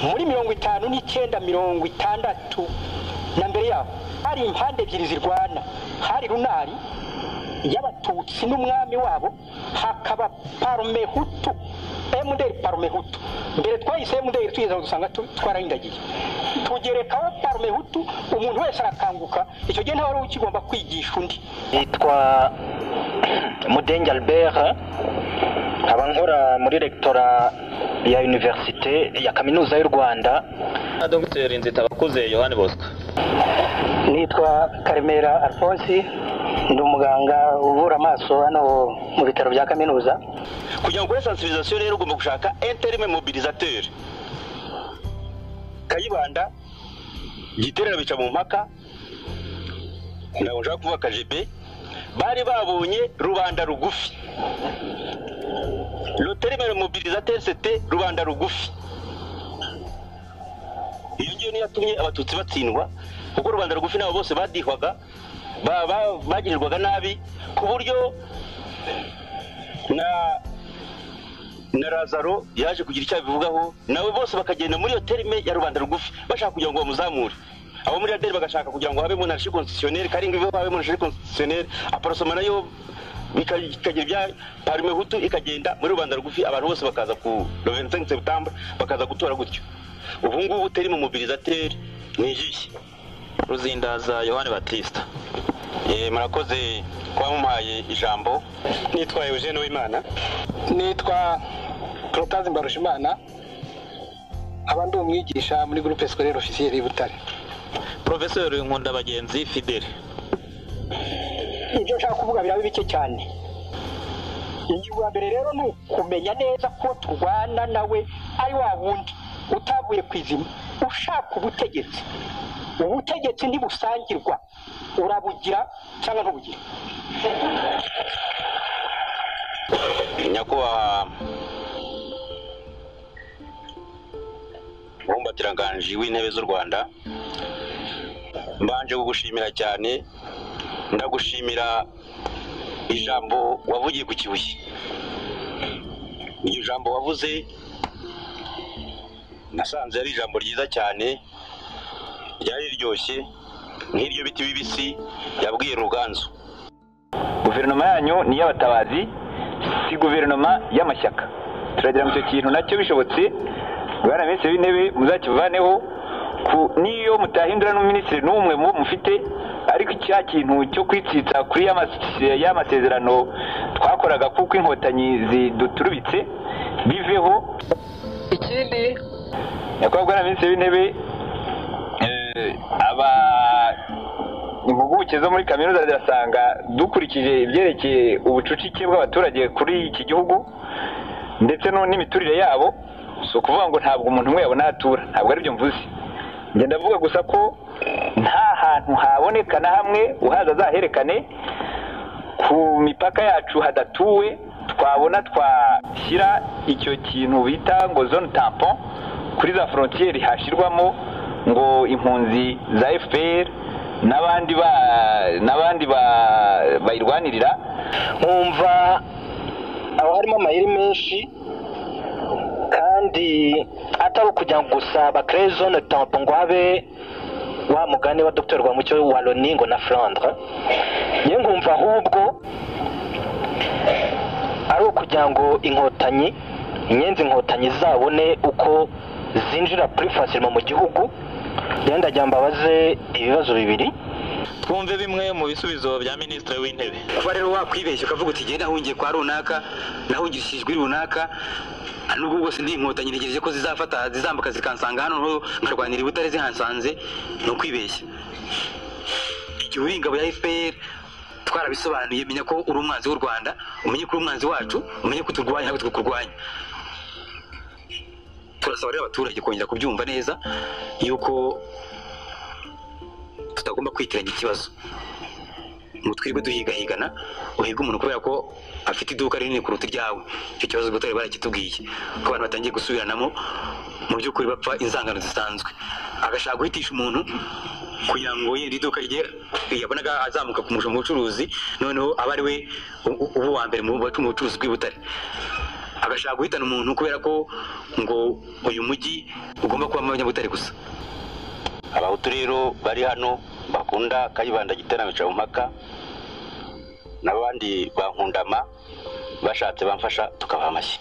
muri 59 60 na mbere yaho hari impande ebyiri zirwana, hari runari y'abatutsi n'umwami wabo, hakaba Parmehutu, MDR Parmehutu. Mbere twahise MDR tugeza dusanga twarahindagiye, tugerekaho Parmehutu, umuntu wese arakanguka. Icyo gihe ntawe ukigomba kwigisha undi. Yitwa Mudenge Albert, nkaba nkora muri rectora ya Université ya Kaminuza y'u Rwanda. Dr Nzitabakuze Yohani Bosco. Nitwa Karemera Alphonse, ndi umuganga uvura amaso hano mu bitaro bya kaminuza. Kugira ngo sensibilisation rero ugomba gushaka interim mobilisateur. Kayibanda giterera bica mu mpaka, ndaho nshaka kuvuga KGB, bari babonye rubanda rugufi. Le terme mobilisateur c'était rubanda rugufi. Iyo ngiyo ni yatumye abatutsi batsindwa, kuko rubanda rugufi nabo bose badihwaga, bagirirwaga nabi, ku buryo na Lazaro yaje kugira icyo bivugaho, nawe bose bakagenda muri iyo terme ya rubanda rugufi bashaka kugira ngo bamuzamure. Abo muri ADR bagashaka kugira ngo habe monarchie constitutionnelle, karinga biho habe monarchie constitutionnelle, aparosoma nayo bikagira bya Parmehutu ikagenda muri rubanda rugufi, abantu bose bakaza ku 25 Septembre bakaza gutora gutyo. Ubu ngubu terme mobilisateur ni iki? Ruzindaza Yohani Batista. Murakoze kwa mumpaye ijambo. Nitwa Eugene Wimana. Nitwa Protaze Mbarushimana, abandi umwigisha muri groupe scolaire officiel y'Ibutare. Professeur Nkunda Bagenzi Fidèle. Ibyo nshaka kuvuga birabe bike cyane. Ingingo ya mbere rero ni kumenya neza ko turwana nawe ari wa wundi utavuye kwizima, ushaka ubutegetsi. Ubutegetsi ntibusangirwa, urabugira cyangwa ntubugira. Nyakubahwa Umubatiranganji w'intebe z'u Rwanda, mbanje kugushimira cyane, ndagushimira ijambo wavugiye ku Kibuye. Iryo jambo wavuze nasanze ari ijambo ryiza cyane, ryari ryoshye nk'iryo biti bibisi yabwiye Ruganzu. Guverinoma yanyu ni y'abatabazi, si guverinoma y'amashyaka. Turagira ngo icyo kintu nacyo bishobotse bwana Minisitiri w'Intebe muzakivaneho, niyo mutahindura n'umuminisitiri n'umwe mu mufite, ariko icya kintu cyo kwitsitsa kuri y'amasezerano twakoraga kuko inkotanyi ziduturubitse biveho. Ikindi nyakubahwa bwana Minisitiri w'Intebe, impuguke zo muri kaminuza zirasanga dukurikije ibyerekeye ubucucike bw'abaturage kuri iki gihugu ndetse n'imiturire yabo, so kuvuga ngo ntabwo umuntu umwe yabona atura, ntabwo ari byo mvuze. Njye ndavuga gusa ko nta hantu haboneka na hamwe uhaza azaherekane ku mipaka yacu hadatuwe twabona twashyira icyo kintu bita ngo zone tampon kuri za frontiere hashirwamo ngo impunzi za FPR n'abandi bayirwanirira. Nkumva aho harimo amayeri menshi, kandi atari ukugira ngo gusa bakore zone tampon ngo habe wa mugani wa Dr Rwamucyo wa Loni ngo na Flandre. Ye nkumva ahubwo ari ukugira ngo inyenzi inkotanyi zabone uko zinjira plus facilement mu gihugu. Yenda jyamba baze ibibazo bibiri, twumve bimwe mu bisubizo bya Minisitiri w'Intebe. Kuba rero wakwibeshya ukavuga uti genda ahungiye kwa runaka, nahungishijwe runaka, nubwo bwose ndi inkotanyi ntegereje ko zizambuka zikansanga hano nkarwanira Ibutare zihansanze, no kwibeshya. Igihe uri ingabo ya FPR twarabisobanuye, menya ko uri umwanzi w'u Rwanda, umenye ko uri umwanzi wacu, umenye ko turwanya ntabwo tukurwanya. Turasaba rero abaturage kongera kubyumva neza yuko tutagomba kwitiranya ikibazo ngo twirwe duhigahigana, uhiga umuntu kubera ko afite iduka rinini kuruta iryawe. Icyo kibazo Butare barakitubwiye ko abantu batangiye gusubiranamo mu by'ukuri bapfa inzangano zisanzwe, agashaka guhitisha umuntu kugira ngo yenda iduka rye yabonaga azamuka kumurusha mu bucuruzi, noneho aba ari we ubu wa mbere mu bucuruzi bw'Ibutare. agashaka guhitana umuntu kubera ko ngo uyu mujyi ugomba kuba abanyabutare gusa. Abahutu rero bari hano bakunda Kayibanda Giterane cya Mpaka n'abandi bankundama bashatse bamfasha tukabaha amashyi.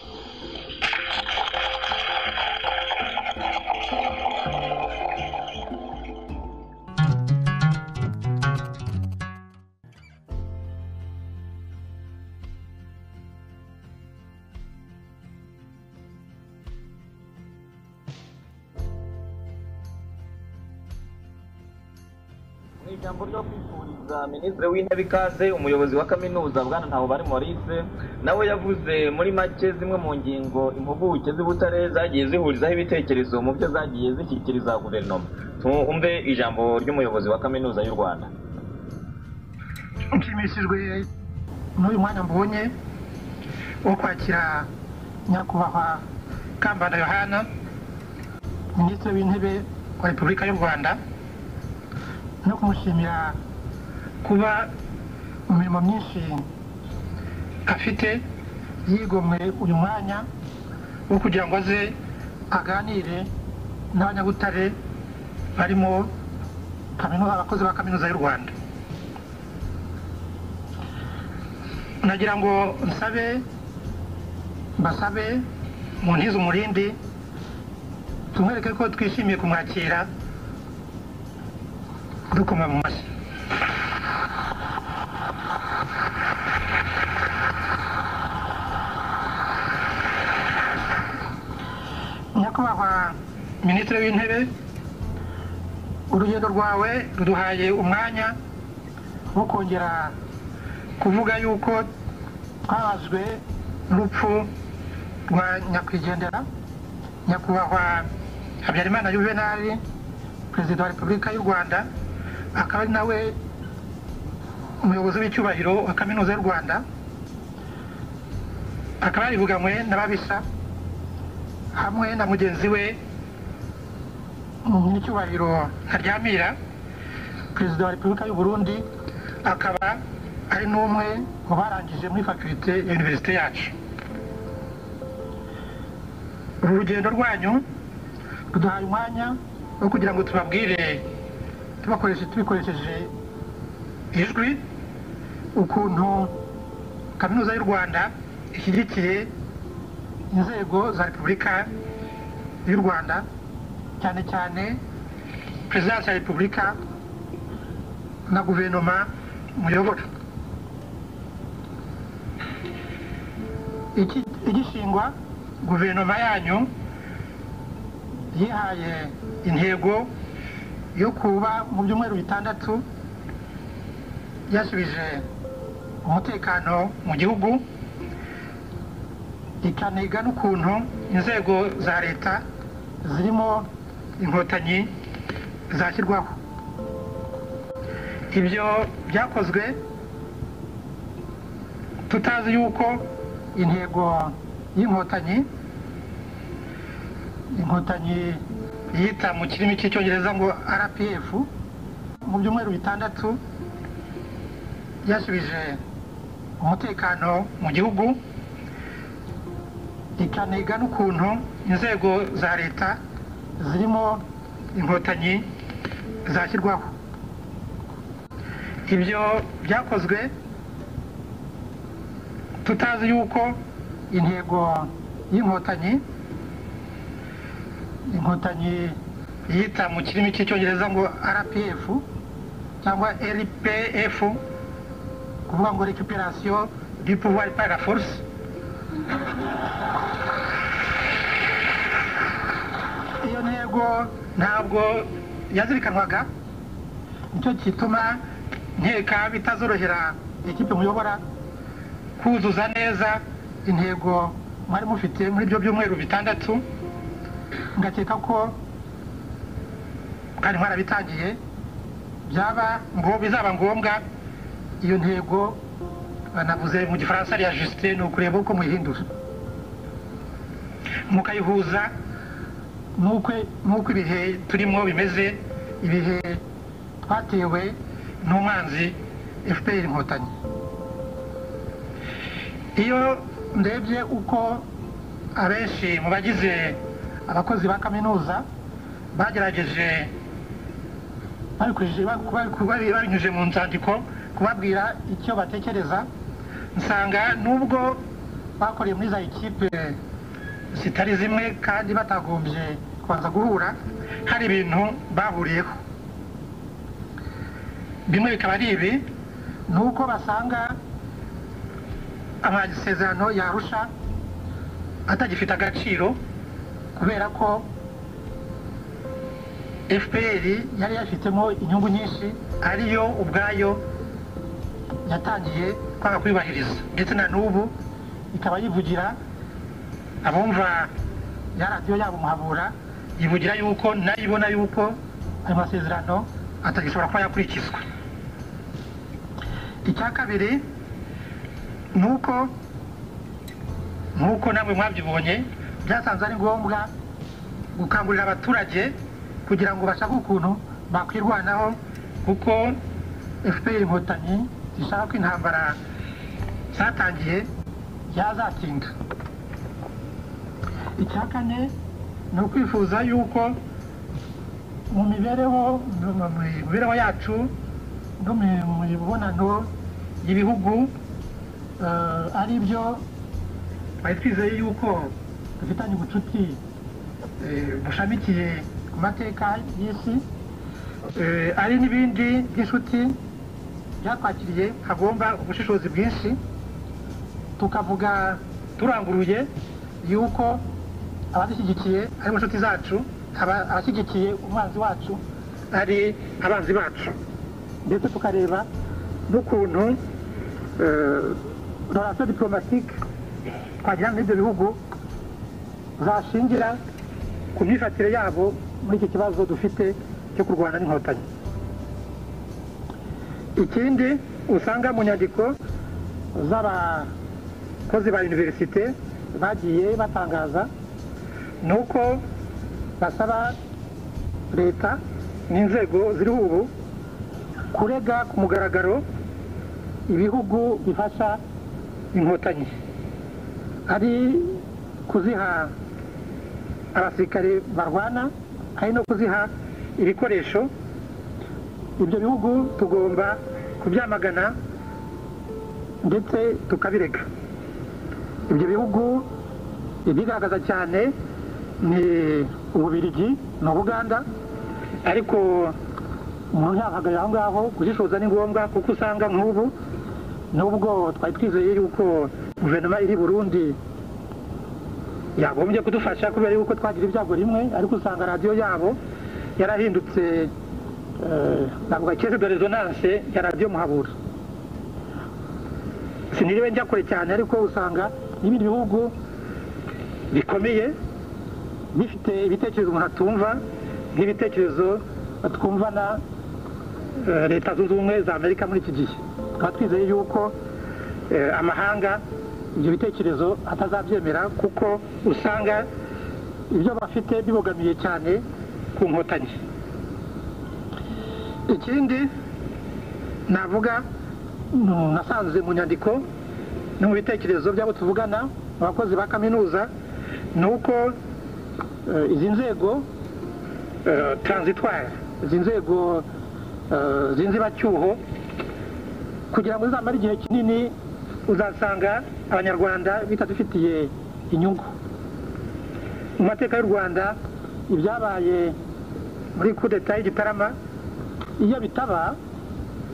Ijambo ryo kwifuriza Minisitiri w'Intebe ikaze, umuyobozi wa kaminuza Bwana Ntahobari Maurice nawe yavuze muri make zimwe mu ngingo impuguke z'Ibutare zagiye zihurizaho ibitekerezo mu byo zagiye zishyikiriza guverinoma. Tumve ijambo ry'umuyobozi wa kaminuza y'u Rwanda. Nshimishijwe n'uyu mwanya mbonye wo kwakira nyakubahwa Kambanda Yohana, Minisitiri w'Intebe wa Repubulika y'u Rwanda, no kumushimira kuba mu mirimo myinshi afite yigomwe uyu mwanya wo kugira ngo aze aganire n'abanyabutare barimo abakozi ba kaminuza y'u Rwanda. Nagira ngo mbasabe mu ntiza umurindi tumwereke ko twishimiye kumwakira dukoma mu mashyi. Nyakubahwa Minisitiri w'Intebe, urugendo rwawe ruduhaye umwanya wo kongera kuvuga yuko twabazwe n'urupfu rwa nyakwigendera nyakubahwa Habyarimana Juvenal, Perezida wa Repubulika y'u Rwanda, akaba ari nawe umuyobozi w'icyubahiro wa kaminuza y'u Rwanda, akaba yarivuganywe n'ababisha hamwe na mugenzi we n'icyubahiro Ntaryamira, Perezida wa Repubulika y'u Burundi, akaba ari n'umwe mu barangije muri fakulite ya universite yacu. Uru rugendo rwanyu ruduhaye umwanya wo kugira ngo tubabwire tubikoresheje ijwi ukuntu kaminuza y'u Rwanda ishyigikiye inzego za Repubulika y'u Rwanda, cyane cyane Perezidansi ya Repubulika na guverinoma muyobora. Igishingwa guverinoma yanyu yihaye intego yo kuba mu byumweru 6 yasubije umutekano mu gihugu, ikaniga n'ukuntu inzego za leta zirimo inkotanyi zashyirwaho. Ibyo byakozwe tutazi yuko intego y'inkotanyi yita mu kirimi cy'icyongereza ngo RPF mu byumweru 6 yasubije umutekano mu gihugu, ikaniga n'ukuntu inzego za leta zirimo inkotanyi zashyirwaho. Ibyo byakozwe tutazi yuko intego y'inkotanyi yita mu kirimi cy'icyongereza ngo RPF cyangwa RPF, kuvuga ngo récupération du pouvoir par la force, iyo ntego ntabwo yazirikanwaga. Nicyo gituma nkeka bitazorohera ikipe muyobora kuzuza neza intego mwari mufite muri ibyo byumweru 6, ngakeka ko kandi mwarabitangiye bizaba ngombwa iyo ntego navuze mu gifaransa ari ajuste, ni ukureba uko muyihindura mukayihuza n'uko ibihe turimo bimeze, ibihe twatewe n'umwanzi FPR inkotanyi. Iyo ndebye uko abenshi mu bagize abakozi ba kaminuza bagerageje babinyujije mu nzandiko kubabwira icyo batekereza, nsanga nubwo bakoreye muri za ekipe zitari zimwe kandi batagombye kubanza guhura, hari ibintu bahuriyeho. Bimwe bikaba ari ibi, ni uko basanga amasezerano yarusha atagifite agaciro kubera ko FPR yari yafitemo inyungu nyinshi, ariyo ubwayo yatangiye kwanga kwibahiriza, ndetse na n'ubu ikaba yivugira, abumva ya radiyo yabo Muhabura yivugira yuko nayo ibona yuko ayo masezerano atagishobora kuba yakurikizwa. Icya kabiri ni uko nk'uko namwe mwabyibonye, byasanze ari ngombwa gukangurira abaturage kugira ngo bashake ukuntu bakwirwanaho, kuko FPR Inkotanyi zishaka ko intambara zatangiye yazatinda. Icya kane ni ukwifuza yuko mu mibereho yacu no mu mibonano y'ibihugu ari byo twari twizeye yuko dufitanye ubucuti bushamikiye ku mateka y'isi, ari n'ibindi by'inshuti byatwakiriye, hagomba ubushishozi bwinshi, tukavuga turanguruye yuko abadushyigikiye ari inshuti zacu, abashyigikiye umwanzi wacu ari abanzi bacu, ndetse tukareba n'ukuntu relation diplomatique twagira n'ibyo bihugu zashingira ku myifatire yabo muri iki kibazo dufite cyo kurwana n'inkotanyi. Ikindi usanga mu nyandiko z'abakozi ba universite bagiye batangaza ni uko basaba leta n'inzego ziriho ubu kurega ku mugaragaro ibihugu bifasha inkotanyi, ari kuziha abasirikare barwana, ari no kuziha ibikoresho. Ibyo bihugu tugomba kubyamagana ndetse tukabirega. Ibyo bihugu ibigaragaza cyane ni Ububiligi na Uganda, ariko umuntu yahagarara aho ngaho kuzishoza ni ngombwa, kuko usanga nk'ubu nubwo twari twizeye yuko guverinoma iri Burundi yagombye kudufasha kubera yuko twagira ibyago rimwe, ariko usanga radiyo yabo yarahindutse navuga caisse de résonance ya radiyo Muhabura. Siniriwe njya kure cyane, ariko usanga n'ibindi bihugu bikomeye bifite ibitekerezo umuntu atumva, nk'ibitekerezo twumva na leta zunze ubumwe za Amerika muri iki gihe. Tukaba twizeye yuko amahanga ibyo bitekerezo atazabyemera, kuko usanga ibyo bafite bibogamiye cyane ku nkotanyi. Ikindi navuga nasanze mu nyandiko no mu bitekerezo by'abo tuvugana abakozi ba kaminuza, ni uko izi nzego transitoire, izi nzego z'inzibacyuho, kugira ngo zizamare igihe kinini, uzasanga abanyarwanda bitadufitiye inyungu. Mu mateka y'u Rwanda ibyabaye muri coup d'etat y'Igitarama, iyo bitaba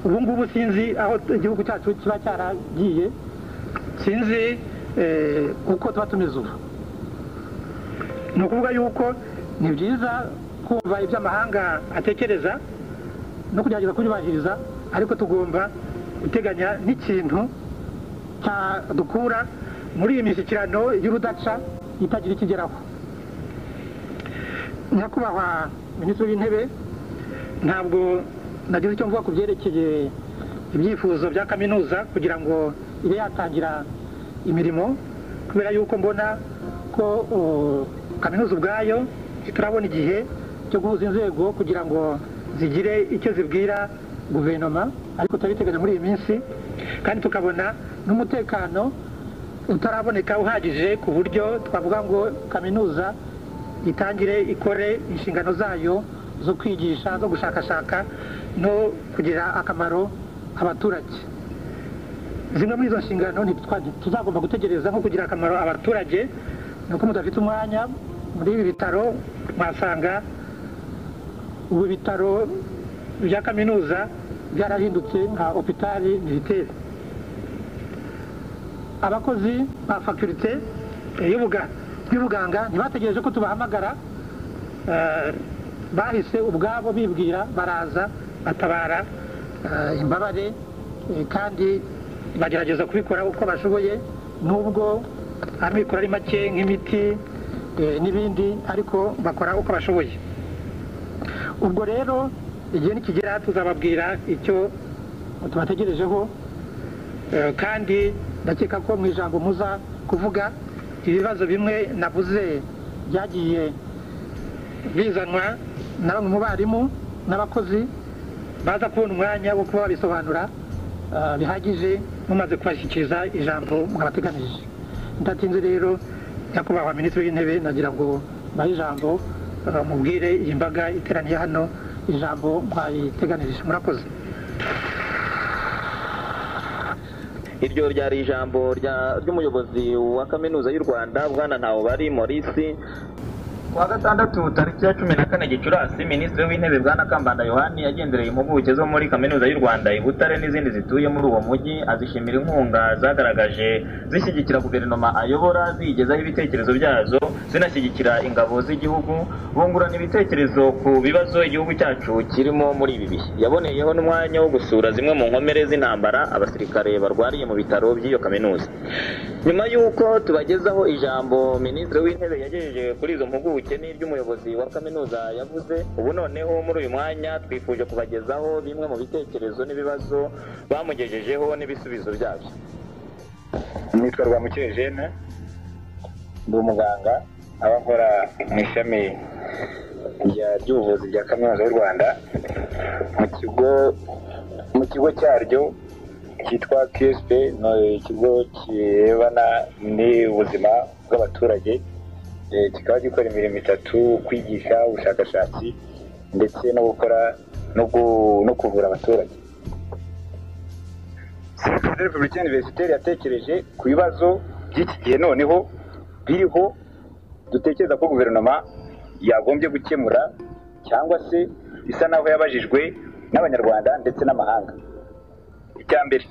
ubu ngubu sinzi aho igihugu cyacu kiba cyaragiye, sinzi uko tuba tumeze ubu. Ni ukuvuga yuko ni byiza kumva ibyo amahanga atekereza no kugerageza kubyubahiriza, ariko tugomba guteganya n'ikintu cyadukura muri iyi mishyikirano y'urudaca itagira ikigeraho. Nyakubahwa Minisitiri w'Intebe, ntabwo nagize icyo mvuga ku byerekeye ibyifuzo bya kaminuza kugira ngo ibe yatangira imirimo, kubera yuko mbona ko kaminuza ubwayo itarabona igihe cyo guhuza inzego kugira ngo zigire icyo zibwira guverinoma, ariko turabiteganya muri iyi minsi, kandi tukabona n'umutekano utaraboneka uhagije ku buryo twavuga ngo kaminuza itangire ikore inshingano zayo zo kwigisha, zo gushakashaka no kugira akamaro abaturage. Zimwe muri izo nshingano tuzagomba gutegereza nko kugira akamaro abaturage, nuko mudafite umwanya muri ibi bitaro. Mwasanga ubu bitaro bya kaminuza byarahindutse nka hopitali militaire. Abakozi ba faculté y'ubuganga ntibategereje ko tubahamagara, bahise ubwabo bibwira, baraza batabara imbabare, kandi bagerageza kubikora uko bashoboye, nubwo amikoro ari make nk'imiti n'ibindi, ariko bakora uko bashoboye. Ubwo rero igihe nikigera tuzababwira icyo tubategerejeho, kandi ndakeka ko mu ijambo muza kuvuga ibibazo bimwe navuze byagiye bizanwa na bamwe mu barimu n'abakozi, baza kubona umwanya wo kuba babisobanura bihagije mumaze kubashyikiriza ijambo mwabateganije. Ndatinze rero, nyakubahwa Minisitiri w'Intebe, nagira ngo bahe ijambo mubwire iyi mbaga iteraniye hano ijambo mwayiteganirije. Murakoze. Iryo ryari ijambo ry'umuyobozi wa Kaminuza y'u Rwanda Bwana Ntahobari Maurice. Kuwa gatandatu tariki ya 14 Gicurasi, Minisitiri w'Intebe Bwana Kambanda Yohani yagendereye impuguke zo muri Kaminuza y'u Rwanda i Butare n'izindi zituye muri uwo mujyi, azishimira inkunga zagaragaje zishyigikira guverinoma ayobora, zigezaho ibitekerezo byazo, zinashyigikira ingabo z'igihugu, bungurana ibitekerezo ku bibazo igihugu cyacu kirimo muri ibi bihe. Yaboneyeho n'umwanya wo gusura zimwe mu nkomere z'intambara abasirikare barwariye mu bitaro by'iyo kaminuza. Nyuma y'uko tubagezaho ijambo Minisitiri w'Intebe yagejeje kuri izo mpuguke n'iry'umuyobozi wa kaminuza yavuze, ubu noneho muri uyu mwanya twifuje kubagezaho bimwe mu bitekerezo n'ibibazo bamugejejeho n'ibisubizo byabyo. Nitwa Rwamukire Jeune, ndi umuganga, aba nkora mu ishami ry'ubuvuzi rya Kaminuza y'u Rwanda mu kigo cyaryo cyitwa QSP, ikigo kirebana n'ubuzima bw'abaturage, kikaba gikora imirimo itatu: kwigisha, ubushakashatsi ndetse no gukora no kuvura abaturage. Sosiyete Republicaine Universitaire yatekereje ku bibazo by'iki gihe noneho biriho, dutekereza ko guverinoma yagombye gukemura, cyangwa se bisa naho yabajijwe n'abanyarwanda ndetse n'amahanga. Icya mbere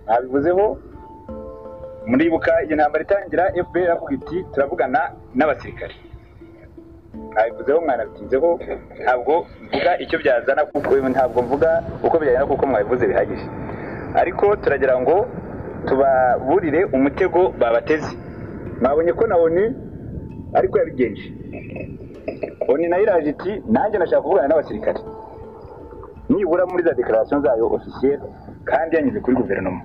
nabivuzeho, muribuka iyi ntambara itangira FPR avuga iti turavugana n'abasirikare. Nabivuzeho, mwanabitinzeho, ntabwo mvuga icyo byazana kuko ntabwo mvuga uko byajyana kuko mwabivuze bihagije, ariko turagira ngo tubaburire umutego babateze. Mwabonye ko na ONU ariko yabigenje. ONU nayo iraje iti nanjye nashaka kuvugana n'abasirikare, nibura muri za declaration zayo officielle, kandi yanyuze kuri guverinoma.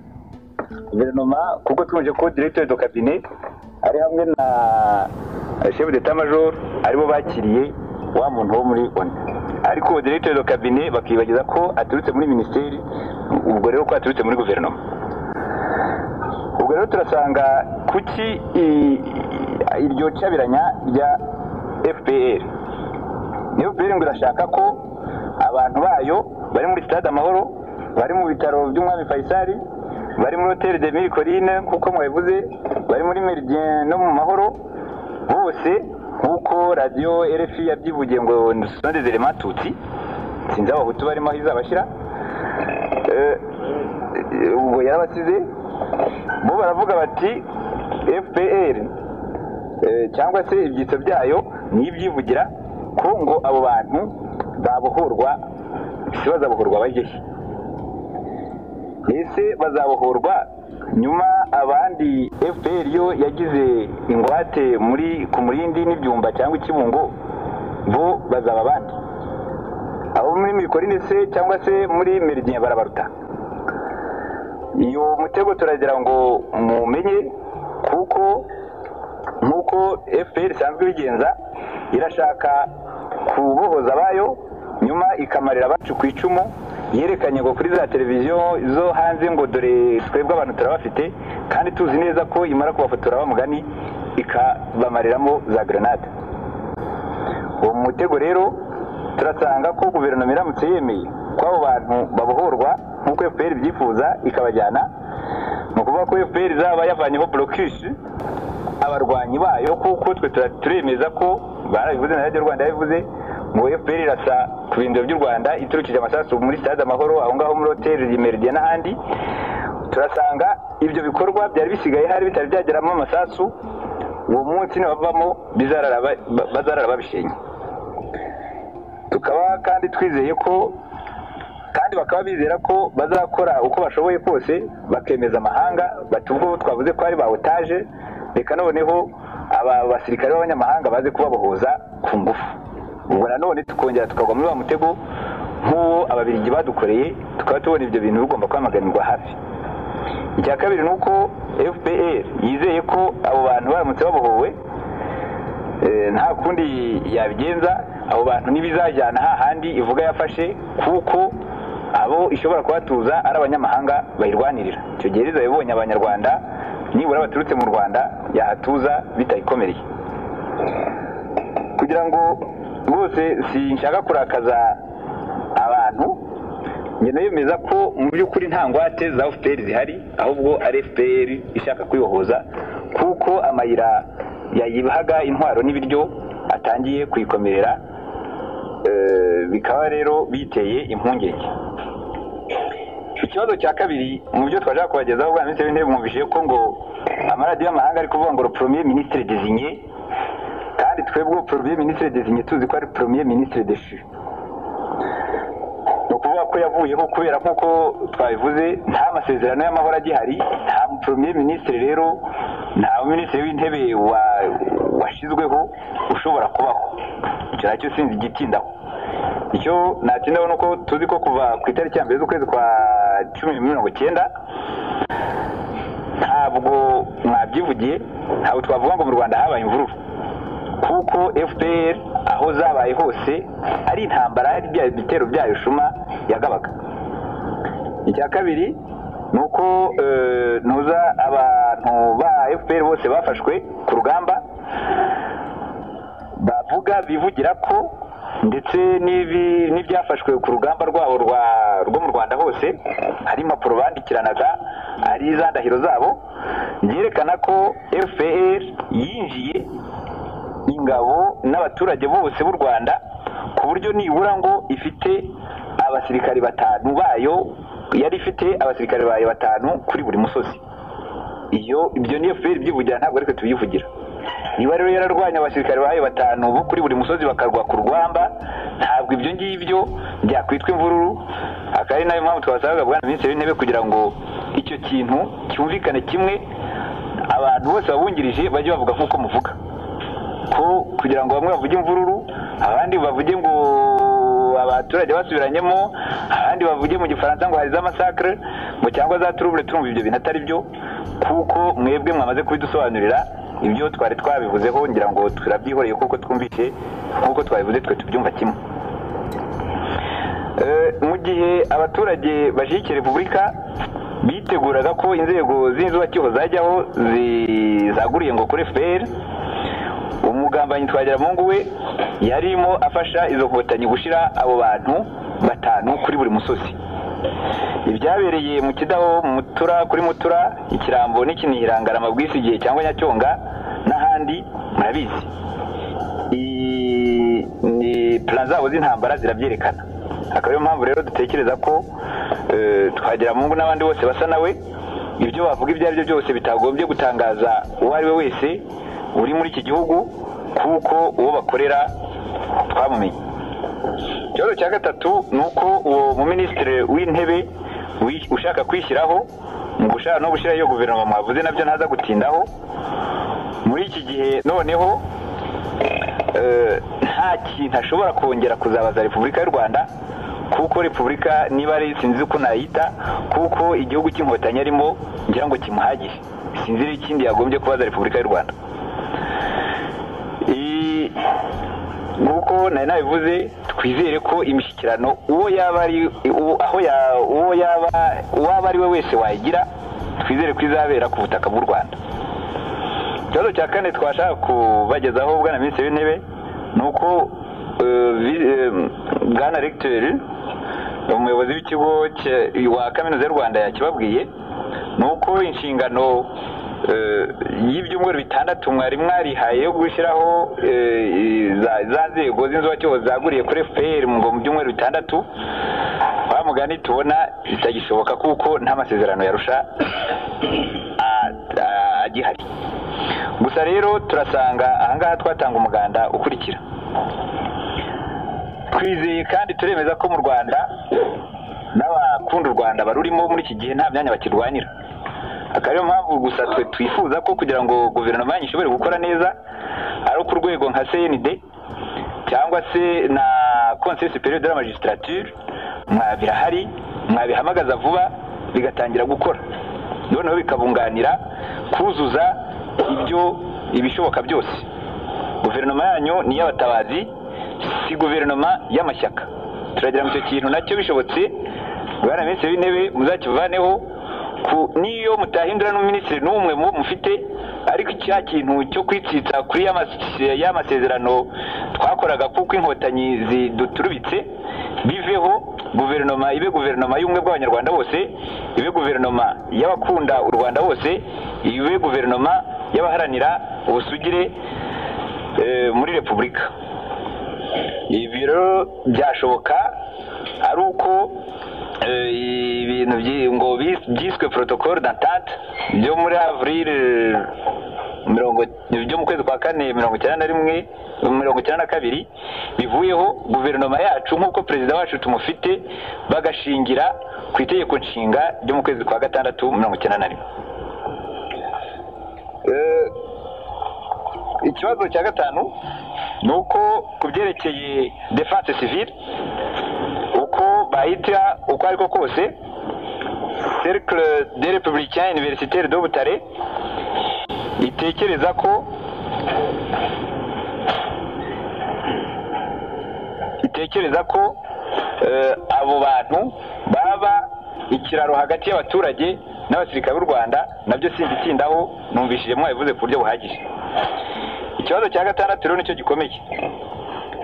Kuko twumvise ko directeur de cabinet ari hamwe na chef d'état major aribo bakiriye wa muntu wo muri ONU, ariko directeur de cabinet bakibagiza ko aturutse muri ministeri, ubwo rero ko aturutse muri guverinoma. Ubwo rero turasanga kuki iryo cabiranya rya FPR ngo irashaka ko abantu bayo bari muri stade Amahoro, bari mu bitaro by'Umwami Faisal, bari muri Hotel de Mille Collines kuko mwabivuze, bari muri Meridien no mu Mahoro, bose nkuko radio RFI yabyivugiye ngo sonde z'element tutsi, sinzi abahutu barimo izabashira, ubwo yarabasize bo baravuga bati FPR cyangwa se ibyitso byayo n'ibyivugira ko ngo abo bantu babohorwa, si bazabohorwa bagehe, ese bazabohorwa nyuma abandi FPR yo yagize ingwate ku Murindi n'ibyumba cyangwa Ikibungo, bo bazaba abandi abo muri Mille se cyangwa se muri Meridien barabaruta. Iyo mutego turagira ngo mumenye, kuko nkuko FPR isanzwe bigenza, irashaka kubohoza abayo nyuma ikamarira abacu ku icumu, yerekanye ngo kuri za televiziyo zo hanze ngo dore twebwe abantu turabafite, kandi tuzi neza ko imara kubafotora bamugani ikabamariramo za grenade. uwo mutego rero turasanga ko guverinoma iramutse yemeye ko abo bantu babohorwa nk'uko FPR byifuza ikabajyana, ni ukuvuga ko FPR izaba yavanyeho blocus abarwanyi bayo, kuko twe turemeza ko barabivuze na Radio Rwanda yabivuze ngo FPR irasa ku bindiro by'u Rwanda iturukije amasasu muri Stade Amahoro aho ngaho muri Hotel Meridian n'ahandi. Turasanga ibyo bikorwa byari bisigaye hari bitari byageramo amasasu, uwo munsi nibavamo bazarara babishenye. Tukaba kandi twizeye ko kandi bakaba bizera ko bazakora uko bashoboye kose bakemeza amahanga bati ubwo twavuze ko ari ba otage, reka noneho aba basirikare b'abanyamahanga baze kubabohoza ku ngufu. Ubwo nanone tukongera tukagwa muri wa mutego nk'uwo ababiligi badukoreye, tukaba tubona ibyo bintu bigomba kwamaganirwa hafi. Icya kabiri ni uko FPR yizeye ko abo bantu baramutse babohowe nta kundi yabigenza, abo bantu ntibizajyana hahandi ivuga yafashe, kuko abo ishobora kubatuza ari abanyamahanga bayirwanirira. Icyo gihe riza yabonye abanyarwanda nibura baturutse mu Rwanda yahatuza bitayikomereye. Kugira ngo rwose sinshaka kurakaza abantu, njye nayemeza ko mu by'ukuri nta ngwate za FPR zihari, ahubwo ari FPR ishaka kwibohoza, kuko amayira yayibahaga intwaro n'ibiryo atangiye kuyikomerera, bikaba rero biteye impungenge. Ikibazo cya kabiri mu byo twashaka kubagezaho bwa minsi w'intebe, mwumvise ko ngo amaradiyo y'amahanga ari kuvuga ngo le premier ministre désigné, kandi twebwe premier ministre désigné tuzi ko ari premier ministre déchu. No kuvuga ko yavuyeho kubera nk'uko twabivuze nta masezerano y'amahoro agihari, nta premier ministre rero, nta minisitiri w'intebe washyizweho ushobora kubaho. Icyo nacyo sinzi igitindaho. Icyo natindaho ni uko tuzi ko kuva ku itariki ya mbere z'ukwezi kwa 10/19 ntabwo mwabyivugiye, ntabwo twavuga ngo mu Rwanda habaye imvururu, kuko FPR aho zabaye hose ari intambara, ari bya bitero byayo shuma yagabaga. Icya kabiri ni uko nuza abantu ba FPR bose bafashwe ku rugamba bavuga bivugira ko ndetse n'ibyafashwe ku rugamba rwabo rwo mu Rwanda hose hari impapuro bandikiranaga, ari za ndahiro zabo, byerekana ko FPR yinjiye ingabo n'abaturage bose b'u Rwanda, ku buryo nibura ngo ifite abasirikari 5 bayo, yari ifite abasirikare bayo 5 kuri buri musozi. Ibyo ni FPR byivugira, ntabwo ariko tubivugira. Niba rero yararwanya abasirikare bayo 5 bo kuri buri musozi bakarwa ku rwamba, ntabwo ibyo ngibyo byakwitwa imvururu. Akari nayo mpamvu twasabaga bwana minisitiri w'intebe kugira ngo icyo kintu cyumvikane kimwe, abantu bose babungirije bajye bavuga nk'uko muvuga, ko kugira ngo bamwe bavuge imvururu, abandi bavuge ngo abaturage basubiranyemo, abandi bavuge mu gifaransa ngo hari za massacre ngo cyangwa za trouble. Turumva ibyo bintu atari byo, kuko mwebwe mwamaze kubidusobanurira. Ibyo twari twabivuzeho ngira ngo turabyihoreye, kuko twumvise nk'uko twabivuze twe tubyumva kimwe. Mu gihe abaturage bashyigikiye Repubulika biteguraga ko inzego z'inzubakiho zajyaho zaguriye ngo kuri FPR, umugambanyi Twagiramungu we yarimo afasha izo nkotanyi gushira abo bantu 5 kuri buri musozi. Ibyabereye mu Kidaho, mu Mutura, kuri Mutura, Ikirambo n'Ikinihirangara, Mabwisigiye cyangwa Nyacyonga n'ahandi murabizi. Ni plan zabo z'intambara zirabyerekana. Akaba mpamvu rero dutekereza ko Twagiramungu n'abandi bose basa nawe, ibyo bavuga ibyo ari byo byose bitagombye gutangaza uwo ari we wese uri muri iki gihugu, kuko uwo bakorera twamumenye. Ikibazo cya gatatu ni uko uwo mu minisitiri w'intebe ushaka kwishyiraho mu gushaka no gushyiraho iyo guverinoma mwavuze, nabyo ntaza gutindaho. Muri iki gihe noneho nta kintu ashobora kongera kuzabaza Repubulika y'u Rwanda, kuko Repubulika niba ari sinzi uko nayita, kuko igihugu cy'inkotanyi arimo ngira ngo kimuhagije, sinzi ikindi yagombye kubaza Repubulika y'u Rwanda. nk'uko nari nabivuze twizere ko imishyikirano uwaba ari we wese wayigira twizere ko izabera ku butaka bw'u Rwanda. Ikibazo cya kane twashaka kubagezaho bwana minisitiri w'intebe ni uko bwana recteur umuyobozi w'ikigo wa kaminuza y'u Rwanda yakibabwiye ni uko inshingano y'ibyumweru 6 mwari mwarihaye yo gushyiraho za nzego z'inzibacyuho zaguriye kuri FPR mu byumweru 6 bamugani tubona bitagishoboka kuko nta masezerano yarusha agihari. Gusa rero turasanga ahangaha twatanga umuganda ukurikira. Twizeye kandi turemeza ko mu Rwanda n'abakunda u Rwanda barurimo muri iki gihe nta myanya bakirwanira. Akariyo mpamvu gusa twe twifuza ko kugira ngo guverinoma yanyu ishobore gukora neza ari ku rwego nka CND cyangwa se na Conseil supérieur de la magistrature mwabirahari mwabihamagaza vuba bigatangira gukora, noneho bikabunganira kuzuza ibishoboka byose. Guverinoma yanyu ni y'abatabazi, si guverinoma y'amashyaka. Turagira mu cyo kintu nacyo bishobotse bwana minisitiri w'intebe muzakivaneho niyo mutahindura n'umuminisitiri n'umwe mufite, ariko icya kintu cyo kwitsitsa kuri y'amasezerano twakoraga kuko inkotanyi ziduturubitse biveho. Guverinoma ibe guverinoma y'ubumwe bw'abanyarwanda bose, ibe guverinoma y'abakunda u Rwanda bose, ibe guverinoma y'abaharanira ubusugire muri repubulika. Ibi rero byashoboka ari uko ibintu ngo byiswe protocole d'entente byo muri avril byo mu kwezi kwa 4 1992 bivuyeho, guverinoma yacu nk'uko perezida wacu tumufite bagashingira ku itegeko nshinga ryo mu kwezi kwa 6 1991. Ikibazo cya gatanu ni uko ku byerekeye defense civile uko bahita uko ariko kose Cercle des Républicains Universitaires de Butare itekereza ko abo bantu baba ikiraro hagati y'abaturage n'abasirikare b'u Rwanda, nabyo singitindaho numvishije mwabivuze ku buryo buhagije. Ikibazo cya gatandatu rero nicyo gikomeye.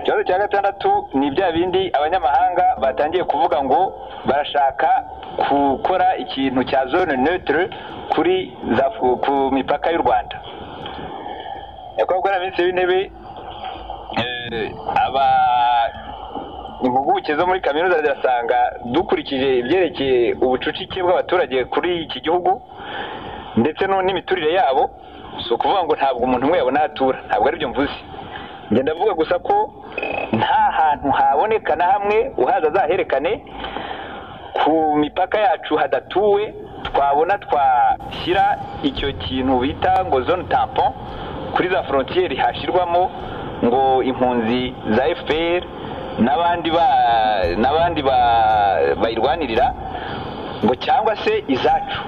Ikibazo cya gatandatu ni bya bindi abanyamahanga batangiye kuvuga ngo barashaka gukora ikintu cya zone neutre ku mipaka y'u Rwanda. Nyakubahwa na minisitiri w'intebe impuguke zo muri kaminuza zirasanga dukurikije ibyerekeye ubucucike bw'abaturage kuri iki gihugu ndetse n'imiturire yabo, si ukuvuga ngo ntabwo umuntu umwe yabona atura, ntabwo ari byo mvuze. Ngenda ndavuga gusa ko nta hantu haboneka na hamwe uhaza azaherekane ku mipaka yacu hadatuwe twabona twashyira icyo kintu bita ngo zone tampon kuri za frontiere hashirwamo ngo impunzi za FPR n'abandi bayirwanirira ngo cyangwa se izacu.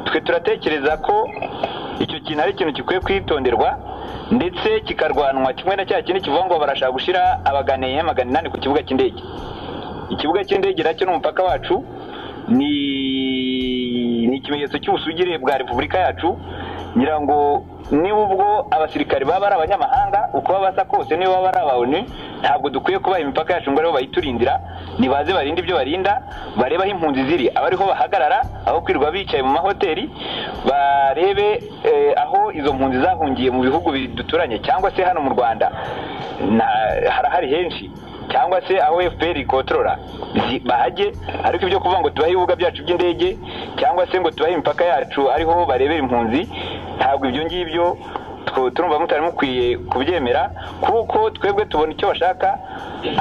Twe turatekereza ko icyo kintu ari ikintu gikwiye kwitonderwa ndetse kikarwanwa kimwe na cya kindi kivuga ngo barashaka gushyira abaganeye 800 ku kibuga cy'indege. Ikibuga cy'indege nacyo n'umupaka wacu ni ikimenyetso cy'ubusugire bwa repubulika yacu. Ngira ngo niba ubwo abasirikare baba ari abanyamahanga uko babasa kose, niba baba ari abawuni, ntabwo dukwiye kubaha imipaka yacu ngo ariho bayiturindira. Nibaze barinde ibyo barinda, bareba aho impunzi ziri abariho bahagarara, aho kwirirwa bicaye mu mahoteli, barebe aho izo mpunzi zahungiye mu bihugu biduturanye cyangwa se hano mu Rwanda harahari henshi, cyangwa se aho FPR ikotorora bahajye. Ariko ibyo kuvuga ngo tubahe ibibuga byacu by'indege cyangwa se ngo tubahe imipaka yacu ariho barebera impunzi, ntabwo ibyo ngibyo turumva mutari mukwiye kubyemera, kuko twebwe tubona icyo bashaka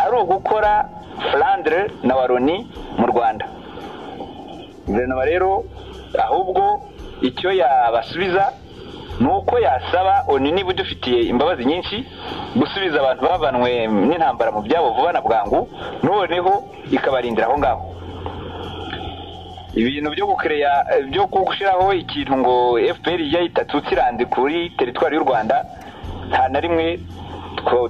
ari ugukora Flandre na Wallonie mu Rwanda. Guverinoma rero ahubwo icyo yabasubiza nuko yasaba ONU niba dufitiye imbabazi nyinshi gusubiza abantu bavanwe n'intambara mu byabo vuba na bwangu, noneho ikabarindira aho ngaho. Ibintu byo gushiraho ikintu ngo FPR yahita tutsirande kuri teritwari y'u Rwanda nta na rimwe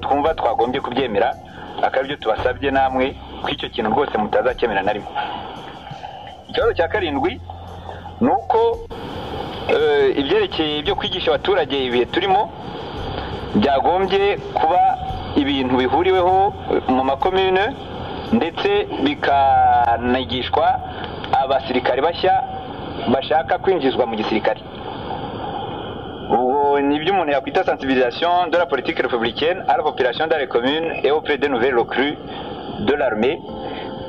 twumva twagombye kubyemera, akaba ibyo tubasabye namwe ko icyo kintu rwose mutazakemera na rimwe. Ikibazo cya karindwi ni uko ibyerekeye ibyo kwigisha abaturage ibihe turimo byagombye kuba ibintu bihuriweho mu makomune ndetse bikanigishwa abasirikare bashya bashaka kwinjizwa mu gisirikare. Ubwo ni ibyo umuntu yakwita sensibilisation de la politique républicaine à la population dans les communes et auprès des nouvelles recrues de l'armée.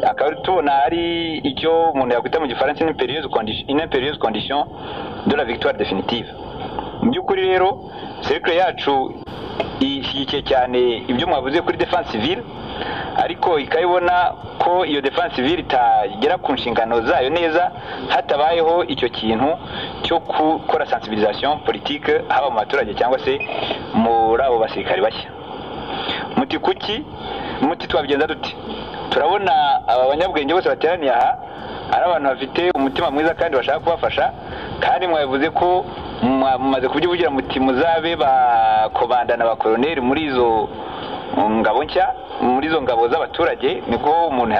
Akaba tubona ari icyo umuntu yakwita mu gifaransa une impérieuse condition de la victoire définitive. Mu by'ukuri rero cercle yacu ishyigikiye cyane ibyo mwavuze kuri défense civile, ariko ikayibona ko iyo défense civile itagera ku nshingano zayo neza hatabayeho icyo kintu cyo gukora sensibilisation politique haba mu baturage cyangwa se muri abo basirikare bashya. Muti kuki? Muti twabigenza dute? Turabona aba banyabwenge bose bateraniye aha ari abantu bafite umutima mwiza kandi bashaka kubafasha, kandi mwabivuze ko mumaze kubyivugira muti muzabe bakobandana abakoloneli muri izo ngabo nshya, muri izo ngabo z'abaturage. Niko umuntu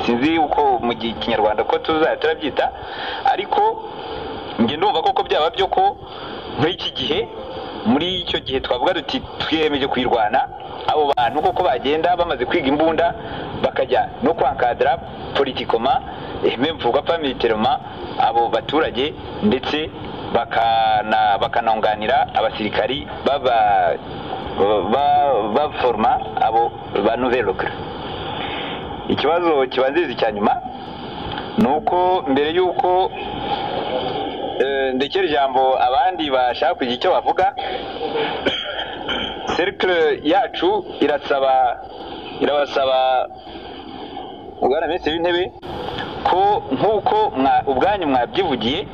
sinzi uko mu kinyarwanda ko tuzajya turabyita, ariko njye ndumva koko byaba byo ko muri iki gihe, muri icyo gihe twavuga duti twiyemeje kwirwana, abo bantu koko bagenda bamaze kwiga imbunda bakajya no kwankadra politikoma même mvuga pas militairement abo baturage, ndetse bakanonganira abasirikari baforma abo ba nouvelle recrue. Ikibazo kibanziriza cya nyuma ni uko mbere y'uko ndekera ijambo abandi bashaka kugira icyo bavuga, cercle yacu irabasaba Bwana Minisitiri w'Intebe ko nk'uko ubwanyu mwabyivugiye,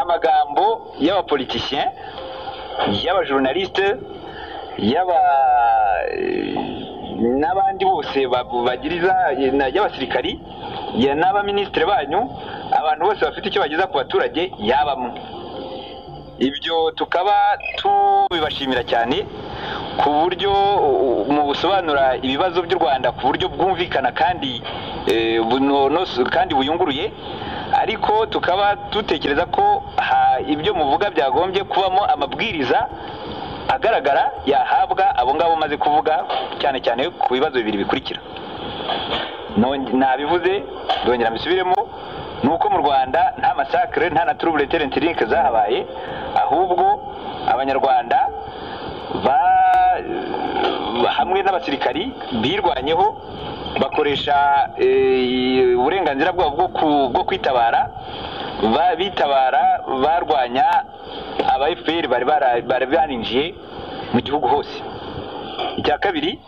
amagambo y'abapoliticien, y'abajournaliste, n'abandi bose bagiriza, y'abasirikari, n'abaministre banyu, abantu bose bafite icyo bageza ku baturage yabamwe. Ibyo tukaba tubibashimira cyane ku buryo mu gusobanura ibibazo by'u Rwanda ku buryo bwumvikana kandi buyunguruye, ariko tukaba dutekereza ko ibyo muvuga byagombye kubamo amabwiriza agaragara yahabwa abo ngabo maze kuvuga, cyane cyane ku bibazo bibiri bikurikira. Nabivuze ndongera mbisubiremo, nuko mu Rwanda nta massacre nta na trouble terroriste zahabaye, ahubwo abanyarwanda hamwe n'abasirikari birwanyeho bakoresha uburenganzira bwabo bwo kwitabara, bitabara barwanya aba FPR bari baninjiye mu gihugu hose. Icya kabiri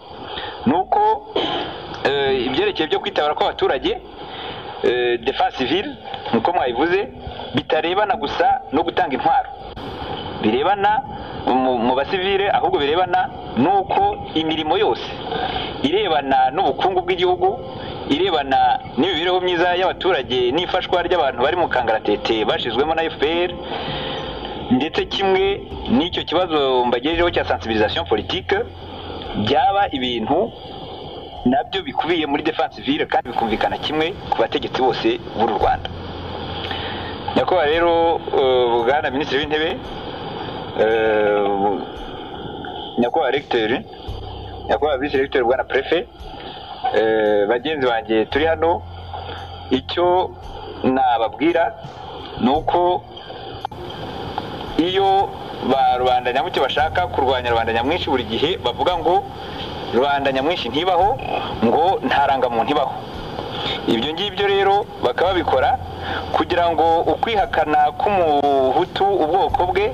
nuko ibyerekeye byo kwitabara kw'abaturage, defense civile nkuko mwabivuze, bitarebana gusa no gutanga intwaro, birebana mu basivile, ahubwo birebana nuko imirimo yose irebana n'ubukungu bw'igihugu, irebana n'imibereho myiza y'abaturage n'ifashwa ry'abantu bari mu kangaratete bashizwemo na FPR, ndetse kimwe n'icyo kibazo mbagejejeho cya sensibilisation politique, byaba ibintu nabyo bikubiye muri defense civile kandi bikumvikana kimwe ku bategetsi bose b'u Rwanda. Nyakubahwa rero Bwana Minisitiri w'Intebe, nyakubahwa Recteur, nyakubahwa Vice Recteur, Bwana Prefet, bagenzi banjye turi hano, icyo nababwira nuko iyo ba rubanda nyamwinshi bashaka kurwanya rubanda nyamwinshi, buri gihe bavuga ngo rubanda nyamwinshi ntibaho, ngo ntarangamuntu ibaho. Ibyo ngibyo rero bakaba bikora kugira ngo ukwihakana k'umuhutu ubwoko bwe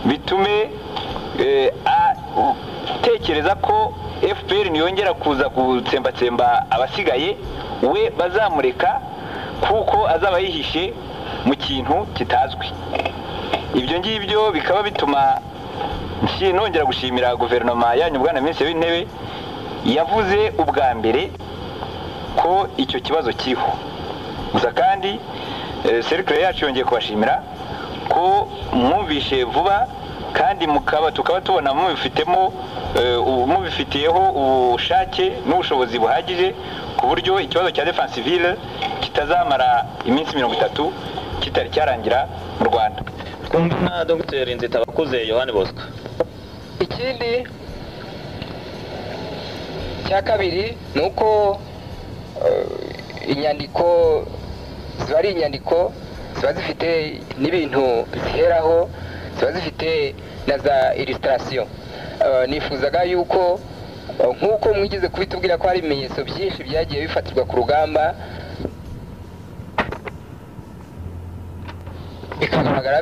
bitume atekereza ko FPR niyongera kuza gutsembatsemba abasigaye, we bazamureka kuko azaba yihishe mu kintu kitazwi. Ibyo ngibyo bikaba bituma nongera gushimira guverinoma yanyu Bwana Minisitiri w'Intebe, yavuze ubwa mbere ko icyo kibazo kiriho. Gusa kandi cercle yacu yongeye kubashimira ko mwumvishe vuba kandi tukaba tubona mubifitiyeho ubushake n'ubushobozi buhagije ku buryo ikibazo cya defense civile kitazamara iminsi 30 kitari cyarangira mu Rwanda. Twumva na Dr. Nzitabakuze Yohani Bosco. Ikindi cya kabiri ni uko inyandiko ziba ari inyandiko ziba zifite n'ibintu ziheraho, ziba zifite na za illustration. Nifuzaga yuko nk'uko mwigeze kubitubwira ko hari ibimenyetso byinshi byagiye bifatirwa ku rugamba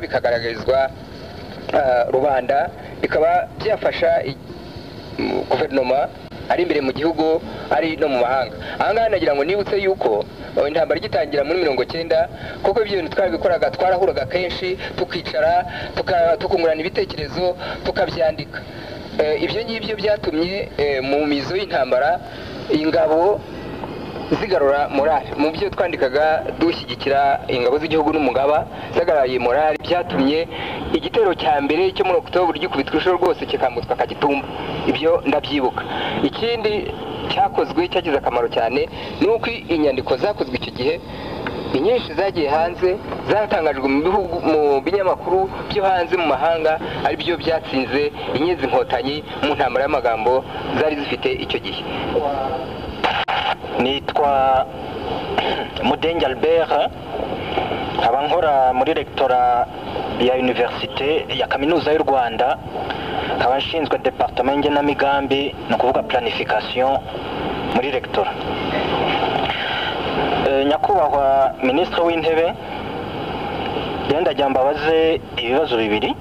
bikagaragarizwa rubanda, bikaba byafasha guverinoma ari imbere mu gihugu ari no mu mahanga. Ahangaha nagira ngo nibutse yuko intambara igitangira muri 90 kuko ibyo bintu twabikoraga, twarahuraga kenshi tukicara tukungurana ibitekerezo tukabyandika. Ibyo ngibyo byatumye mu mizo y'intambara ingabo zigarura morale. Mu byo twandikaga dushyigikira ingabo z'igihugu n'umugaba zagaraye morale, byatumye igitero cya mbere cyo muri Oktober gikubitwa ishoro rwose kikambutswa Kagitumba. Ibyo ndabyibuka. Ikindi cyakozwe cyagize akamaro cyane ni uko inyandiko zakozwe icyo gihe inyinshi zagiye hanze, zatangajwe mu bihugu, mu binyamakuru byo hanze mu mahanga, ari byo byatsinze inyenzi inkotanyi mu ntambara y'amagambo zari zifite icyo gihe. Nitwa Mudenge Albert, nkaba nkora muri rectora ya Université ya Kaminuza y'u Rwanda, nkaba nshinzwe departement y'Igenamigambi, ni ukuvuga planification muri rectora. Nyakubahwa Minisitiri w'Intebe, yenda jya mbabaze ibibazo bibiri,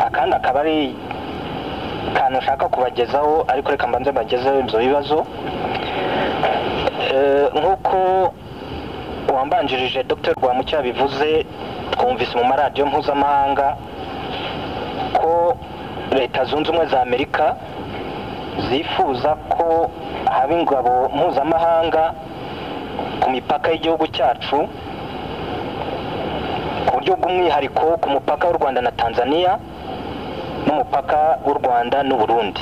akandi akaba ari kantu nshaka kubagezaho, ariko reka mbanze mbagezeho ibyo bibazo. Nk'uko uwambanjirije Dr. Rwamucyo bivuze, twumvise mu maradiyo mpuzamahanga ko Leta Zunze Ubumwe za Amerika zifuza ko haba ingabo mpuzamahanga ku mipaka y'igihugu cyacu, ku buryo bw'umwihariko ku mupaka w'u Rwanda na Tanzania n'umupaka w'u Rwanda n'u Burundi.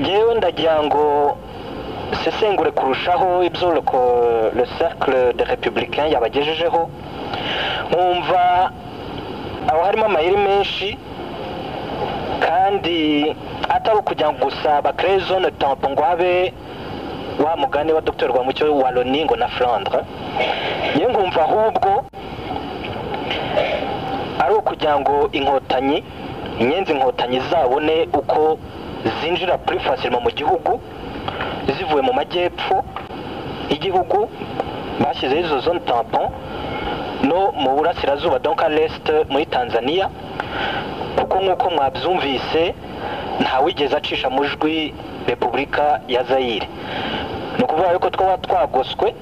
Jewe ndagira ngo sesengure kurushaho ibyo le cercle des républicains yabagejejeho, nkumva aho harimo amayeri menshi kandi atari ukujya gusa bakreye zone tampon ngo habe wa mugani wa Dr. Rwamucyo wa Loni ngo na Flandre. Ye nkumva ahubwo ari ukugira ngo inyenzi inkotanyi zabone uko zinjira plus facilement mu gihugu zivuye mu majyepfo y'igihugu, bashyize izo zone tampon no mu burasirazuba, donc à l'est muri Tanzania, kuko nk'uko mwabyumvise ntawigeze acisha mujwi Repubulika ya Zaire. Ni ukuvuga yuko twaba twagoswe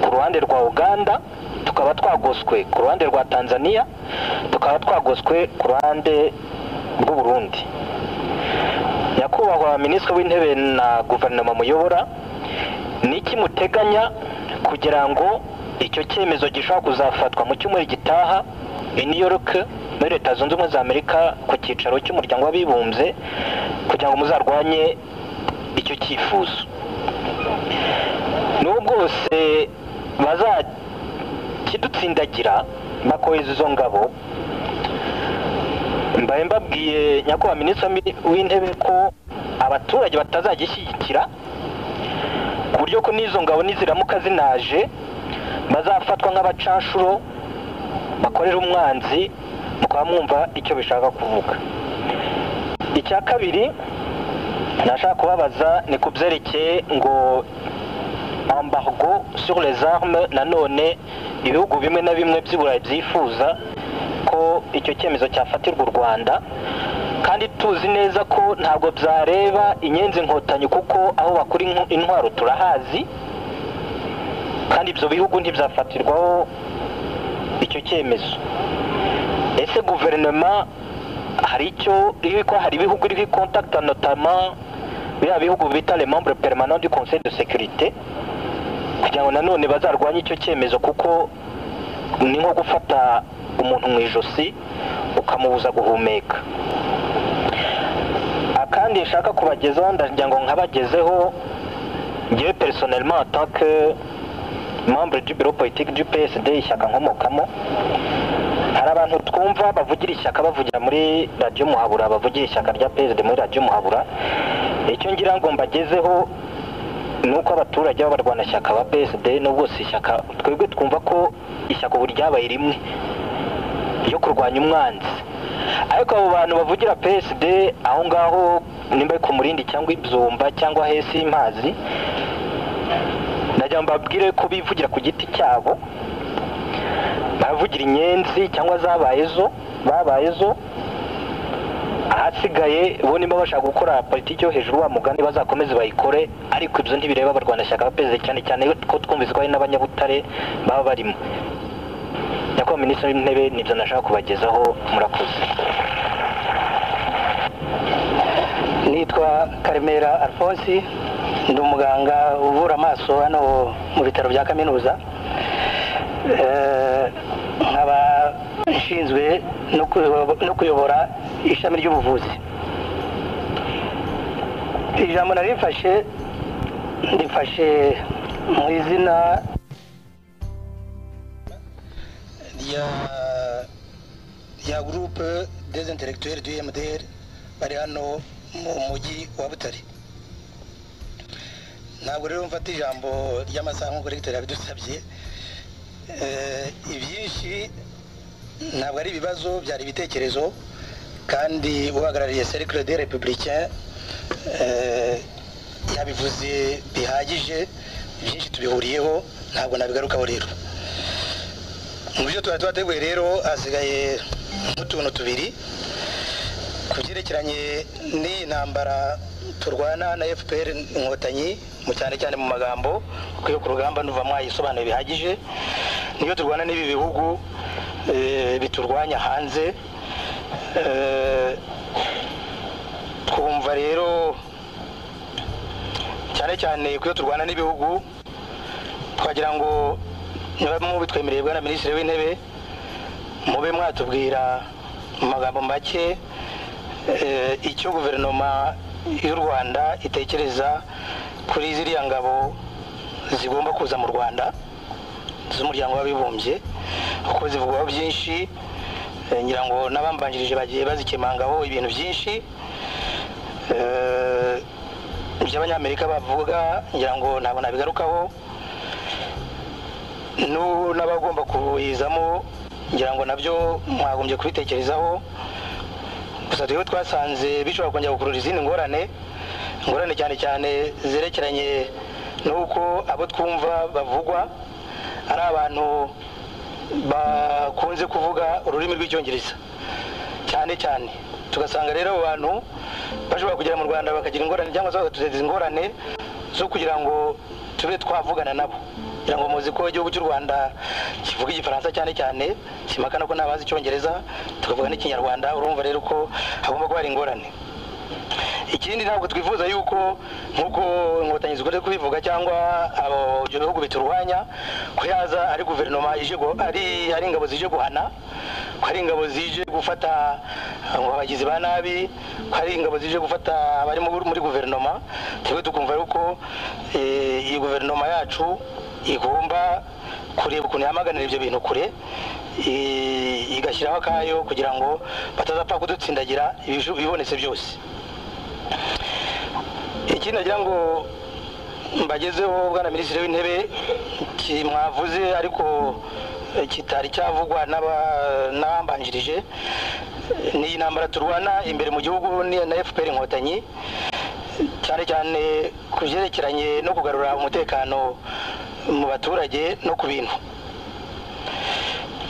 ku ruhande rwa Uganda, tukaba twagoswe ku ruhande rwa Tanzania, tukaba twagoswe ku ruhande rw'u Burundi. Nyakubahwa Minisitiri w'Intebe na guverinoma muyobora, niki muteganya kugira ngo icyo cyemezo gishobora kuzafatwa mu cyumweru gitaha i New York muri Leta Zunze Ubumwe za Amerika ku cyicaro cy'umuryango w'abibumbye, kugira ngo muzarwanye icyo cyifuzo? N'ubwo bwose bazakidutsindagira bakohereza izo ngabo, mbaye mbabwiye nyakubahwa Minisitiri w'Intebe ko abaturage batazagishyigikira, ku buryo ko n'izo ngabo niziramuka zinaje bazafatwa nk'abacanshuro bakorera umwanzi, mukaba mwumva icyo bishaka kuvuga. Icya kabiri nashaka kubabaza ni ku byerekeye ngo embargo sur les armes. Nanone ibihugu bimwe na bimwe by'Iburayi byifuza ko icyo cyemezo cyafatirwa u Rwanda, kandi tuzi neza ko ntabwo byareba inyenzi inkotanyi kuko aho bakura intwaro turahazi, kandi ibyo bihugu ntibyafatirwaho icyo cyemezo. Ese guverinoma hari icyo hari ibihugu iri contact, notamment biriya bihugu bita les membres permanents du Conseil de sécurité, kugira ngo nanone bazarwanye icyo cyemezo, kuko ni nko gufata umuntu mu ijosi ukamubuza guhumeka. Akandi nshaka kubagezaho ndagira ngo nkabagezeho ngewe personnellement en tant que membre du bureau politique du PSD ishyaka nkomokamo, hari abantu twumva bavugira ishyaka bavugira muri radio Muhabura, bavugira ishyaka rya PSD muri radio Muhabura. Icyo ngira ngo mbagezeho nuko abaturage b'abarwanashyaka ba PSD n'ubwo si ishyaka twebwe twumva ko ishyaka ubu ryabaye rimwe yo kurwanya umwanzi, ariko abo bantu bavugira PSD aho ngaho nimba ku Murindi cyangwa Ibyumba cyangwa hesi impazi, najya mbabwire ko bivugira ku giti cyabo, baravugira inyenzi cyangwa babayezo ahasigaye bo nimba bashaka gukora politiki yo hejuru wa mugani bazakomeze bayikore, ariko ibyo ntibireba abarwanashyaka ba PSD cyane cyane ko twumvise ko hari n'abanyabutare baba barimo. Nyakubahwa Minisitiri w'Intebe nibyo nashaka kubagezaho, murakoze. Nitwa Karemera Alphonse, ndi umuganga uvura amaso hano mu bitaro bya kaminuza. Nkaba nshinzwe no kuyobora ishami ry'ubuvuzi. Ijambo narifashe ndifashe mu izina ya groupe des intellectuels du MDR bari hano mu mujyi wa Butare. Ntabwo rero mfata ijambo ry'amasaha nk'uko recteur yabidusabye. Ibyinshi ntabwo ari ibibazo, byari ibitekerezo, kandi uhagarariye Cercle des Républicains yabivuze bihagije, byinshi tubihuriyeho, ntabwo nabigarukaho rero. Mu byo twateguye rero hasigaye nk'utuntu tubiri ku byerekeranye n'intambara turwana na FPR inkotanyi, mu cyane cyane mu magambo kuko yo ku rugamba nuva mwayisobanuye bihagije. Niyo turwana n'ibi bihugu biturwanya hanze. Twumva rero cyane cyane kuko turwana n'ibihugu, twagira ngo niba mubitwemereye bwana Minisitiri w'Intebe mube mwatubwira mu magambo make icyo guverinoma y'u Rwanda itekereza kuri ziriya ngabo zigomba kuza mu Rwanda z'umuryango w'abibumbye, kuko zivugwaho byinshi. Ngira ngo n'abambanjirije bagiye bazikemangaho ibintu byinshi by'Abanyamerika bavuga, ngira ngo ntabwo nabigarukaho. N'abagomba kubuhizamo ngira ngo nabyo mwagombye kubitekerezaho. Gusa rero twasanze bishobora kongera gukurura izindi ngorane cyane cyane zerekeranye n'uko abo twumva bavugwa ari abantu bakunze kuvuga ururimi rw'icyongereza cyane cyane. Tugasanga rero abo bantu bashobora kugera mu Rwanda bakagira ingorane cyangwa se bakatuzeza ingorane zo kugira ngo tube twavugana nabo. Kugira ngo muzi ko igihugu cy'u Rwanda kivuga igifaransa cyane cyane, kimakana ko nabazi icyongereza, tukavuga n'ikinyarwanda. Urumva rero ko hagomba kuba hari ingorane. Ikindi ntabwo twifuza yuko nk'uko inkotanyi zikunze kubivuga cyangwa ibyo bihugu biturwanya ko yaza ari guverinoma ari ingabo zije guhana, ko ari ingabo zije gufata abagizi ba nabi, ko ari ingabo zije gufata abari muri guverinoma. Twebwe tukumva yuko iyi guverinoma yacu igomba kureba ukuntu yamaganira ibyo bintu kure, igashyiraho akayo kugira ngo batazapfa kudutsindagira ibibonetse byose. Ikindi nagira ngo mbagezeho bwana Minisitiri w'Intebe mwavuze ariko kitari cyavugwa n'abambanjirije, ni intambara turwana imbere mu gihugu na FPR inkotanyi, cyane cyane ku byerekeranye no kugarura umutekano mu baturage no ku bintu.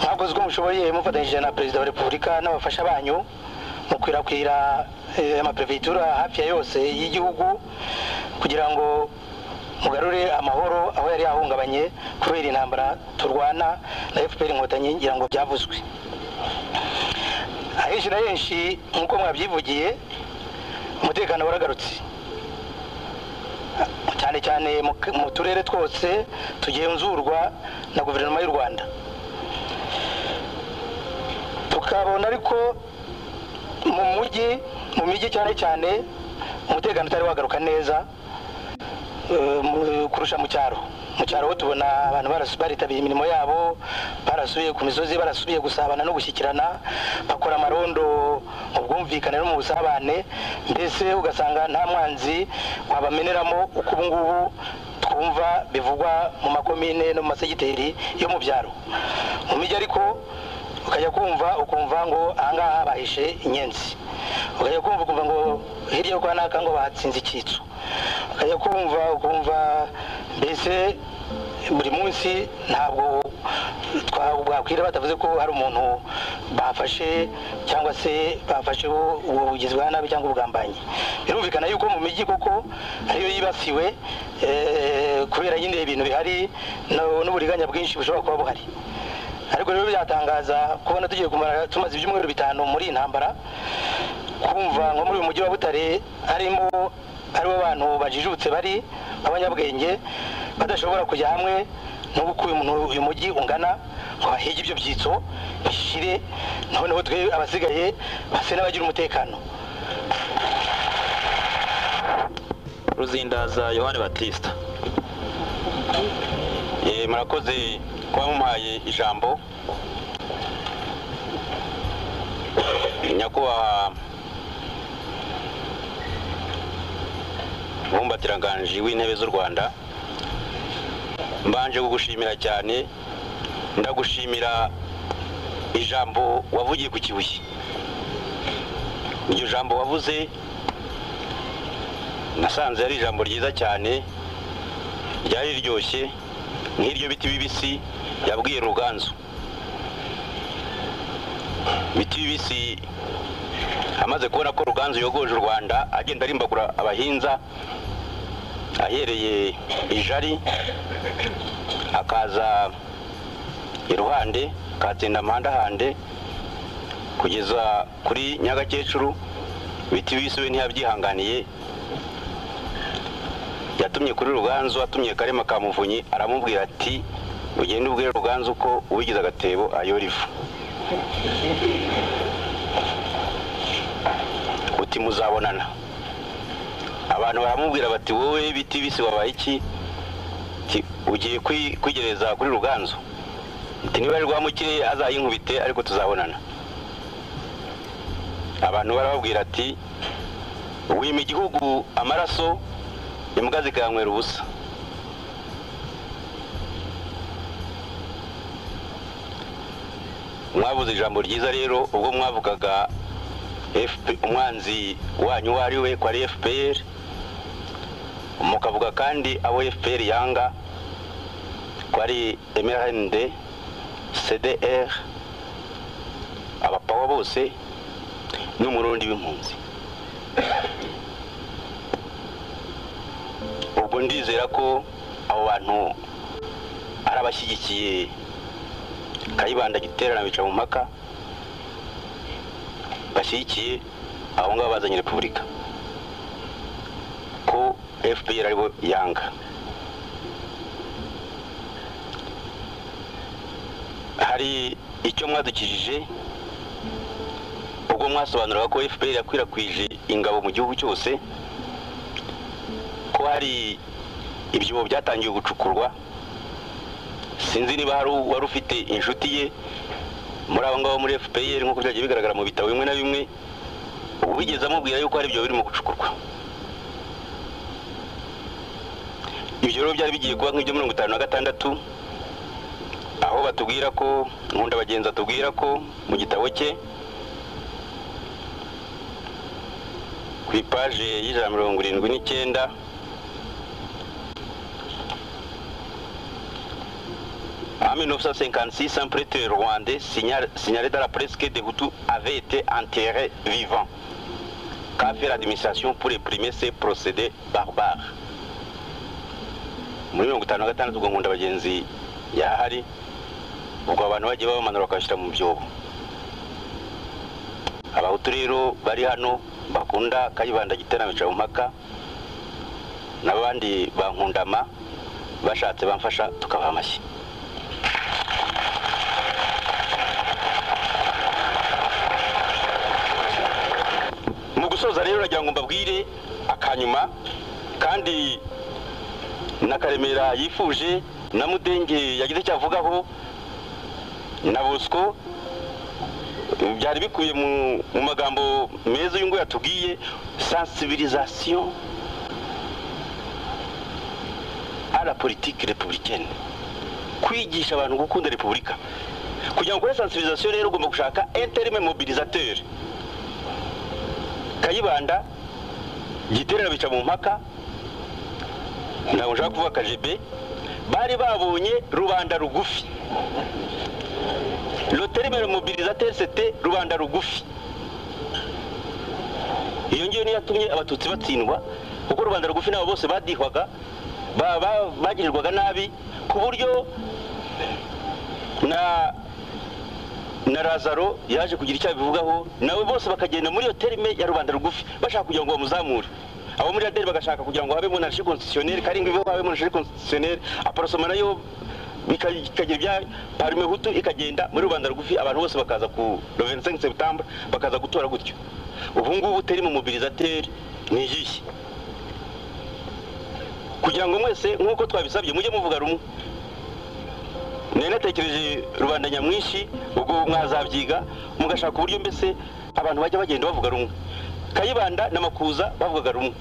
Mwakoze uko mushoboye mufatanyije na Perezida wa Repubulika n'abafasha banyu mu kwirakwira amaperefegitura hafi ya yose y'igihugu kugira ngo mugarure amahoro aho yari yahungabanye kubera intambara turwana na FPR inkotanyi. Ngira ngo byavuzwe ahenshi na henshi nk'uko mwabyivugiye, umutekano waragarutse cyane cyane mu turere twose tugenzurwa na guverinoma y'u Rwanda. tukabona ariko mu mujyi cyane cyane umutekano utari wagaruka neza kurusha mu cyaro ho tubona abantu baritabira imirimo yabo, barasubiye ku misozi, barasubiye gusabana no gushyikirana, bakora amarondo mu bwumvikane no mu busabane, mbese ugasanga nta mwanzi wabameneramo uko ubu ngubu twumva bivugwa mu makomine no mu masegiteri yo mu byaro. Mu mijyi ariko ukajya ukumva ngo ahangaha bahishe inyenzi, ukajya ukumva ngo hirya yo kwa naka ngo batsinze icyitso, ukajya ukumva mbese buri munsi ntabwo bwakwira batavuze ko hari umuntu bafashe cyangwa se bafashe ubugizi bwa nabi cyangwa ubugambanyi. Birumvikana yuko mu mijyi koko ariyo yibasiwe kubera nyine ibintu bihari n'uburiganya bwinshi bushobora kuba buhari. Ariko rero byatangaza kubona tugiye kumara tumaze ibyumweru 5 muri intambara, kumva nko muri uyu mujyi wa Butare aribo bantu bajijutse bari abanyabwenge badashobora kujya hamwe no gukuye uyu mujyi ungana ngo bahege ibyo byitso bishire, noneho twe abasigaye base n'abagira umutekano. Ruzindaza Yohani Batista. Murakoze kuba mumpaye ijambo. Nyakubahwa Umubatiranganji w'intebe z'u Rwanda, mbanje kugushimira cyane, ndagushimira ijambo wavugiye ku Kibuye. Iryo jambo wavuze nasanze ari ijambo ryiza cyane, ryari riryoshye nk'iryo biti bibisi yabwiye Ruganzu. Biti bibisi amaze kubona ko Ruganzu yogoje u Rwanda, agenda arimbagura abahinza ahereye ijari akaza iruhande, akatsinda amanda hande kugeza kuri Nyagakecuru. Biti bibisi we ntiyabyihanganiye, yatumye kuri Ruganzu, atumye Karema ka Muvunyi, aramubwira ati ugende ubwire Ruganzu ko ubigize agatebo ayora ifu, uti muzabonana. Abantu baramubwira bati wowe Biti bisi wabaye iki? Ugiye kwigereza kuri Ruganzu? Ati niba ari rwamukire azayinkubite ariko tuzabonana. Abantu barababwira ati wima igihugu amaraso, imbwa zikanywera ubusa. Mwavuze ijambo ryiza rero ubwo mwavugaga umwanzi wanyu wari we ko ari FPR, mukavuga kandi abo FPR yanga ko ari MRND, CDR, abapawa bose n'umurundi w'impunzi. Ubwo ndizera ko abo bantu arabashyigikiye Kayibanda Giterana bica mu mpaka, bashyigikiye abo ngabo bazanye Repubulika, ko FPR aribo yanga. Hari icyo mwadukijije ubwo mwasobanuraga ko FPR yakwirakwije ingabo mu gihugu cyose, ko hari ibyo byatangiye gucukurwa. Sinzi niba hari wari ufite inshuti ye muri abo ngabo muri FPR nk'uko byagiye bigaragara mu bitabo bimwe na bimwe, ubigeze amubwira yuko hari ibyo birimo gucukurwa. Ibyo rero byari bigiye kuba nk'ibyo 56, aho batubwira ko Nkunda Bagenzi atubwira ko mu gitabo cye ku ipaje y'79 en 1956, un prêtre rwandais signalait dans la presse que des Hutus avaient été enterrés vivants, qu'a fait l'administration pour réprimer ces procédés barbares. Muri 56 ubwo Nkunda Bagenzi yahari, ubwo abantu bagiye bamanura bakashyira mu byobo. Abahutu rero bari hano bakunda Kayibanda Giterana bica mu mpaka, n'abandi bankundama bashatse bamfasha tukabaha amashyi. gusoza rero nagira ngo mbabwire akanyuma kandi na Karemera yifuje na Mudenge yagize cyavugaho na Bosco byari bikuye mu magambo meza y'ingo yatubwiye sensibilisation à la politique républicaine, kwigisha abantu gukunda repubulika. Kugira ngo ukore sensibilisation rero ugomba gushaka un terme mobilisateur. Kayibanda Giterera bica mu mpaka ntabwo nshaka kuvuga KGB bari babonye rubanda rugufi. Le terme mobilisateur c'était rubanda rugufi. Iyo ngiyo niyo yatumye abatutsi batsindwa kuko rubanda rugufi nabo bose badihwaga bagirirwaga nabi ku buryo na Lazaro yaje kugira icyo bivugaho nawe bose bakagenda muri iyo terme ya rubanda rugufi bashaka kugira ngo bamuzamure. Abo muri ADR bagashaka kugira ngo habe monarchie constitutionnelle karinga biho habe monarchie constitutionnelle aparosoma nayo bikagira bya parme hutu ikagenda muri rubanda rugufi abantu bose bakaza ku 25 septembre bakaza gutora gutyo. Ubu ngubu terme mobilisateur ni iyihe kugira ngo mwese nkuko twabisabye mujye muvuga rumwe. Nenatekereje rubanda nyamwinshi ubwo mwazabyiga mugashaka uburyo mbese abantu bajya bagenda bavuga rumwe. Kayibanda na Makuza bavugaga rumwe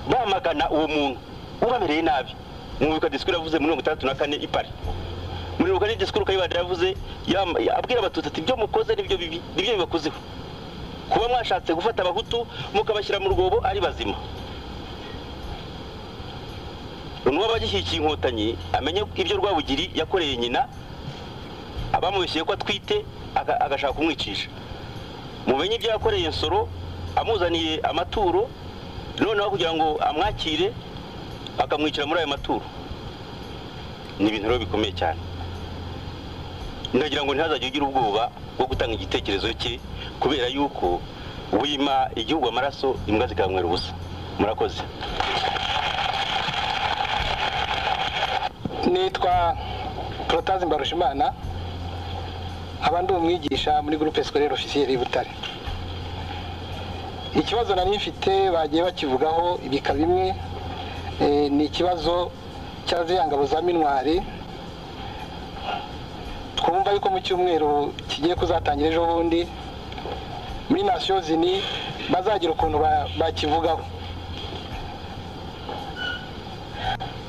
bamagana uwo muntu ubamereye nabi. Mwuka discours yavuze muri 34 ipari muri rukani discours Kayibanda yavuze abwira abatutsi ati byo mukoze nibyo bibi nibyo bibakozeho kuba mwashatse gufata abahutu mukabashyira mu rwobo ari bazima. Unuwa bagihikiye inkotanyi amenye ibyo Rwabugiri yakoreye nyina abamubeshyeye ko atwite agashaka kumwicisha. Mumenye ibyo yakoreye Nsoro amuzaniye amaturo noneho kugira ngo amwakire akamwicira muri ayo maturo. Ni ibintu rero bikomeye cyane. Ndagira ngo ntihazajye ugira ubwoba bwo gutanga igitekerezo cye kubera yuko wima igihugu amaraso imbwa zikanywera ubusa. Murakoze. Nitwa Protaze Mbarushimana abandi umwigisha muri groupe scolaire officielle y'Ibutare. Ikibazo nari mfite bagiye bakivugaho ibika bimwe ni ikibazo cy'aziyangabo za Mintwari. Twumva yuko mu cyumweru kigiye kuzatangira ejo bundi muri Nations Unies bazagira ukuntu bakivugaho,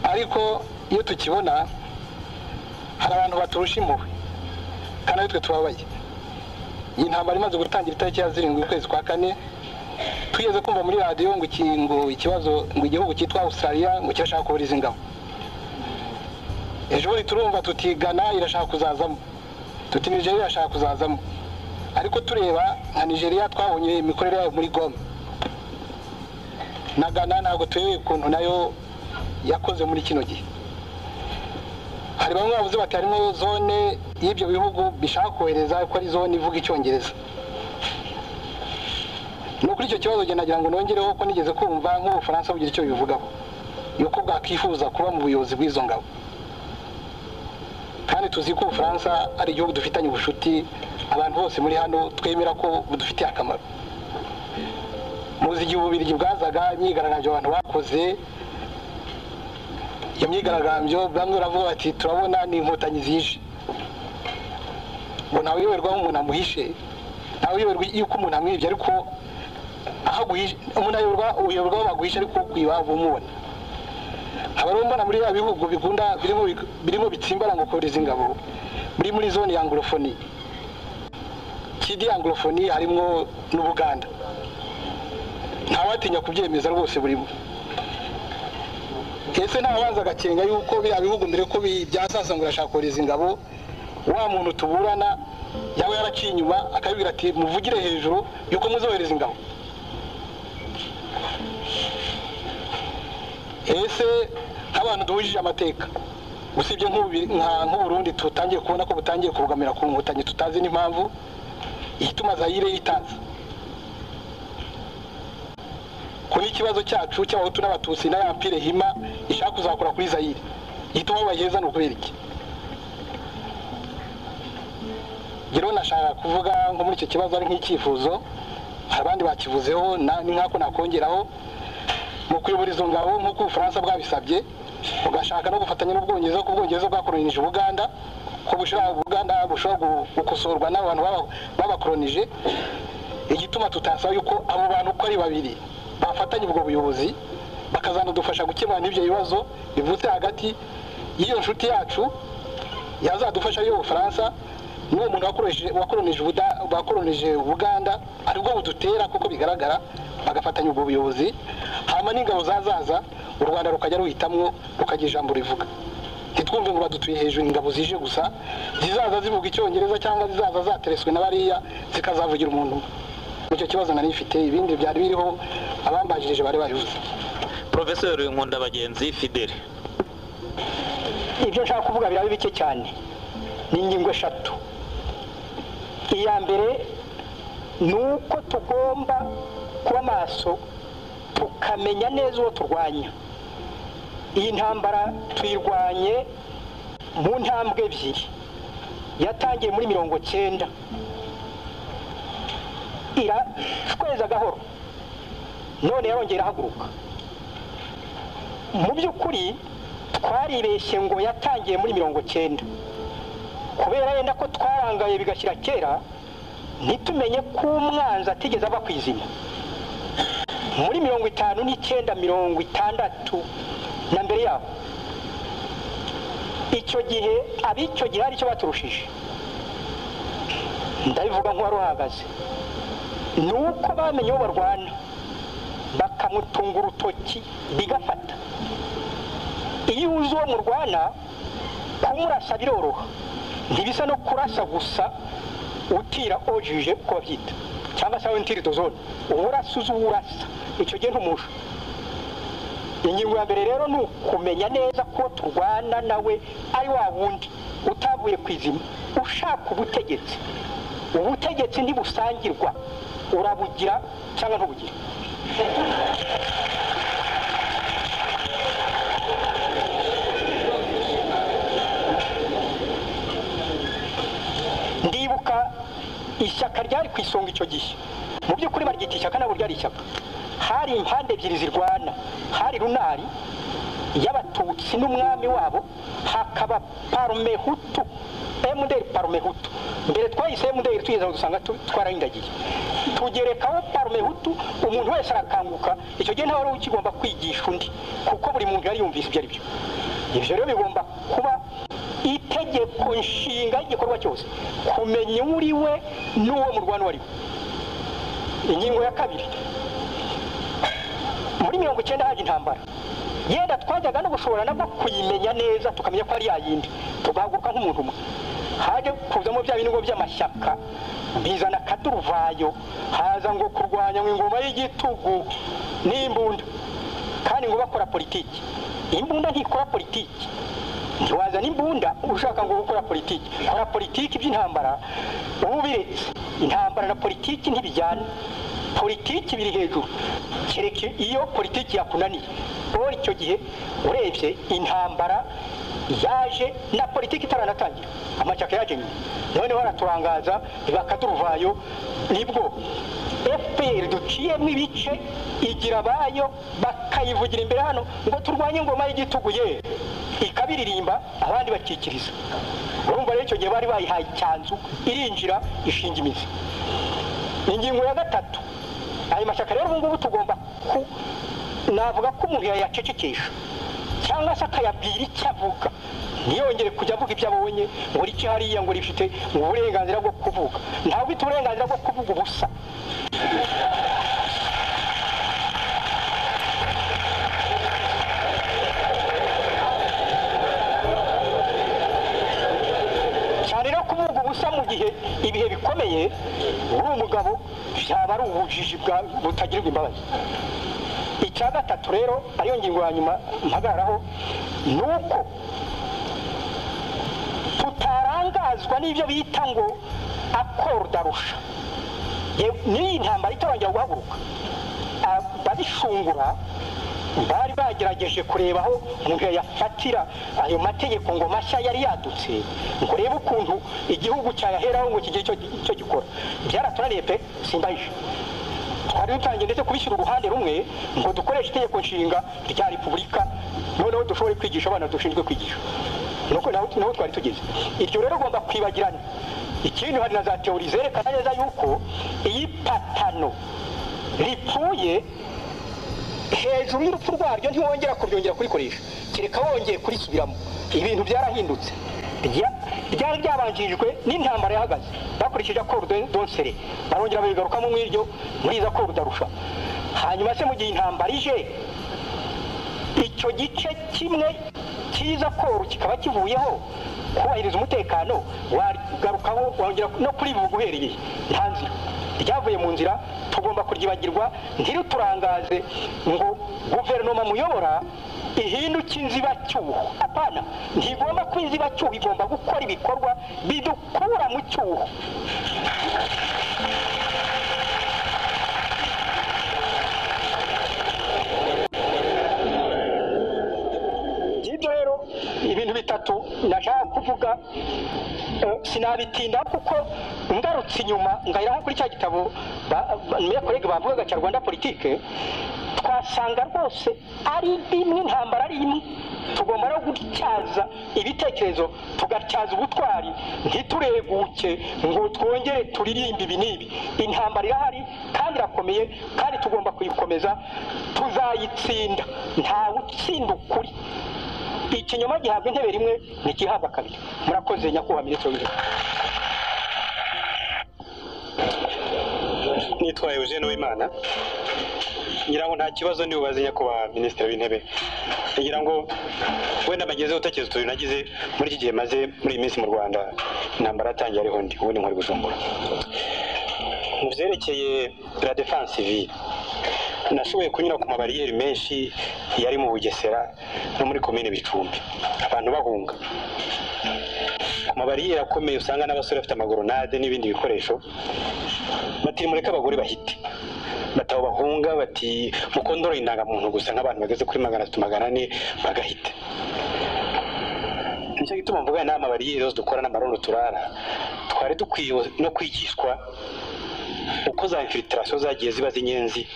ariko iyo tukibona hari abantu baturusha impuhwe kandi twe tubabaye. Iyi ntambara imaze gutangira itariki ya 7 ukwezi kwa 4 twigeze kumva muri radio ngo ikibazo ngo igihugu cyitwa Australia ngo kirashaka kuburiza ingabo. Ejo buri turumva tutigana irashaka kuzazamo, tuti Nigeria irashaka kuzazamo, ariko tureba nka Nigeria twabonye imikorere yayo muri Goma na Ghana ntabwo tuyewe kuntu nayo yakoze muri kino gihe. Hari bamwe bavuze bati harimo zone y'ibyo bihugu bishaka kohereza ko ari zone ivuga icyongereza. No kuri icyo kibazo genda nagira ngo nongereho ko nigeze kumva nk'Ubufaransa bugira icyo bivugaho yuko bwakifuza kuba mu buyobozi bw'izo ngabo, kandi tuzi ko Ubufaransa ari igihugu dufitanye ubushuti abantu bose muri hano twemera ko budufitiye akamaro. Muzi igihe Ububiligi bwazaga imyigaragambyo abantu bakoze iyo myigaragambyo bamwe baravuga bati turabona ni inkotanyi zije, ngo nawe yoberwa umuntu amuhishe, nawe yoberwa yuko umuntu amwibye, ariko aho guhisha umuntu uyoberwa baguhisha ariko kwiba bumubona. Abarumbana muri ya bihugu bigunda birimo bitsimbara ngo kohereza ingabo muri zone ya Anglophonie. Kidi Anglophonie harimo n'Ubuganda, ntawatinya kubyemeza rwose burimo. Kese ntabanza gakenga yuko bya bihugu mbere ko byasasa ngo urashaka kohereza ingabo, wa muntu tuburana yawe yaraciye inyuma akabibwira ati muvugire hejuru yuko muzohereza ingabo. Ese abantu duhujije amateka usibye nk'Uburundi tutangiye kubona ko butangiye kurugamira ku nkotanyi tutazi n'impamvu ituma Zaire yitaza. Kuri ikibazo cyacu cy'abahutu n'abatutsi na yampire hima ishaka kuzakora kuri Zaire ituma bageza no kubera iki. Gero nashaka kuvuga ngo muri icyo kibazo ari nk'icyifuzo abandi bakivuzeho ni nk'ako nakongeraho mu kuyobora izo ngabo nk'uko Ubufaransa bwabisabye ugashaka no gufatanya n'Ubwongereza ko Ubwongereza bwakolonije Uganda ko bushaka Uganda bushobora gukosorwa n'abantu babakolonije igituma tutasaba yuko abo bantu uko ari babiri bafatanye ubwo buyobozi bakazanadufasha gukemura n'ibyo bibazo bivutse hagati y'iyo nshuti yacu yazadufasha yo Ubufaransa n'uwo muntu wakolonije Uganda aribwo budutera kuko bigaragara bagafatanya ubwo buyobozi hama n'ingabo zazaza u Rwanda rukajya ruhitamwo rukagira ijambo rivuga ntitwumve ngo badutuye hejuru ingabo zije gusa zizaza zivuga Icyongereza cyangwa zizaza zatereswe na bariya zikazavugira umuntu icyo kibazo nari ifite ibindi byari biriho abambajije bari babivuze. Professor Nkundabagenzi Fidele, ibyo nshaka kuvuga birabe bike cyane ni ingingo eshatu. Iya mbere ni uko tugomba kuba maso tukamenya neza uwo turwanya. Iyi ntambara tuyirwanye mu ntambwe ebyiri, yatangiye muri 90 tweza gahoro none yarongera haguruka. Mu by'ukuri twaribeshye ngo yatangiye muri 90 kubera yenda ko twarangaye bigashyira kera ntitumenye ko umwanzi atigeze ava kwizima. Muri 59 60 na mbere yaho icyo gihe abicyo gihe ari cyo baturushije ndabivuga nk'uwari uhagaze nuko bamenye uwo barwana bakamutunga urutoki bigafata. Iyo uzi uwo murwana kumurasa biroroha ntibisa no kurasa gusa utira ojije uko babyita cyangwa se wentiri dozone urasa uzi urasa icyo gihe ntumusha. Ingingo ya mbere rero ni ukumenya neza ko turwana nawe ari wa wundi utavuye kwizima ushaka ubutegetsi. Ubutegetsi ntibusangirwa, urabugira cyangwa ntubugira. Ndibuka ishyaka ryari ku isonga icyo gihe, mu by'ukuri baryita ishyaka nabo ryari ishyaka. Hari impande ebyiri zirwana, hari runari y'abatutsi n'umwami wabo, hakaba parume hutu, MDR parume hutu. Mbere twahise MDR tugeze aho dusanga twarahindagiye tugerekaho parume hutu, umuntu wese arakanguka. Icyo gihe ntawe ukigomba kwigisha undi kuko buri muntu yari yumvise ibyo ari byo. Ibyo rero bigomba kuba itegeko nshinga y'igikorwa cyose, kumenya uri we n'uwo murwana wari we. Ingingo ya kabiri, muri 90 haje intambara, yenda twajyaga no gushobora nabwo kuyimenya neza tukamenya ko ari yayindi tugahaguruka nk'umuntu umwe. Haje kuzamo bya bintu by'amashyaka bizana kaduruvayo, haza ngo kurwanya ingoma y'igitugu n'imbunda, kandi ngo bakora politiki. Imbunda ntikora politiki, ntiwazana imbunda ushaka ngo gukora politiki. Kora politiki by'intambara ubu biretse. Intambara na politiki ntibijyana, politiki biri hejuru kereke iyo politiki yakunaniye. Bora icyo gihe urebye intambara yaje na politiki itaranatangira, amacaka yaje nyuma, noneho baraturangaza bakaduruvayo. Nibwo FPR duciyemo ibice igira bayo bakayivugira imbere hano ngo turwanye ingoma y'igitugu ye, ikabiririmba abandi bakikiriza. Urumva rero icyo gihe bari bayihaye icyanzu irinjira ishinga imizi. Ingingo ya gatatu, ayo mashyaka rero ubungubu tugomba navuga ko umuntu yayacecekesha cyangwa se akayabwira icyo avuga, ntiyongere kujya avuga ibyo abonye ngo iki hariya ngo rifite uburenganzira bwo kuvuga. Ntabwo ufite uburenganzira bwo kuvuga ubusa. Cyane no kuvuga ubusa mu gihe ibihe bikomeye uri umugabo byaba ari ubujiji butagirirwa imbabazi. Icya gatatu rero ariyo ngingo ya nyuma mpagararaho, ni uko tutarangazwa n'ibyo bita ngo akorudarusha. N'iyi ntambara itarongera guhaguruka, ababishungura bari bagerageje kureba aho umuntu yafatira ayo mategeko ngo mashya yari yadutse, ngo urebe ukuntu igihugu cyayaheraho ngo kigire icyo gikora. Byaratunaniye pe, simbahishe. twari dutangiye ndetse kubishyira uruhande rumwe ngo dukoreshe itegeko nshinga rya repubulika noneho dushobore kwigisha abana dushinzwe kwigisha nuko naho twari tugeze iryo rero ugomba kwibagirana ikindi hari na za teori zerekana neza yuko iyi patano ripfuye hejuru y'urupfu rwaryo ntiwongera kuryongera kurikoresha kereka wongeye kurisubiramo ibintu byarahindutse ryari ryabanjirijwe n'intambara yahagaze bakurikije akoro donsere barongera babigarukamo muri iza akoro darusha hanyuma se mu gihe intambara ije icyo gice kimwe cyiza akoro kikaba kivuyeho kubahiriza umutekano wagarukaho wongera no kurivuga uhereye nta nzira ryavuye mu nzira tugomba kuryibagirwa ntiruturangaze ngo guverinoma muyobora ihinduka inzibacyuho apana ntigomba kuba inzibacyuho igomba gukora ibikorwa bidukura mu cyuho ngibyo rero ibintu bitatu nashaka kuvuga sinabitinda kuko ngarutse inyuma ngahera kuri cya gitabo meya kolege bavugaga cya Rwanda politike twasanga rwose ari imwe intambara ari imwe tugomba no gutyaza ibitekerezo tugatyaza ubutwari ntitureguke ngo twongere turirimbe ibi n'ibi intambara irahari kandi irakomeye kandi tugomba kuyikomeza tuzayitsinda ntawe utsinda ukuri ikinyoma gihabwa intebe rimwe ntigihabwa kabiri murakoze nyakubahwa minisitiri w'intebe nitwaye Eugene Uwimana ngira ngo nta kibazo nibubaze nyakubahwa minisitiri w'intebe ngira ngo wenda bagezeho utekerezo turi nagize muri iki gihe maze muri iyi minsi mu Rwanda intambara yatangiye ariho ndi ubundi nkori Bujumbura mu byerekeye la défense civile nashoboye kunyura ku mabariyeri menshi yari mu Bugesera no muri komine Bicumbi abantu bahunga ku mabariyeri akomeye usanga n'abasore bafite amagoronade n'ibindi bikoresho bati mureke abagore bahite bataho bahunga bati mukondoro indangamuntu gusa nk'abantu bageze kuri 300-400 bagahita nicyo gituma mvuga n'ama bariyeri yose dukora n'amarondo turara twari dukwiye no kwigishwa uko za infiltration zagiye ziba zinyenzi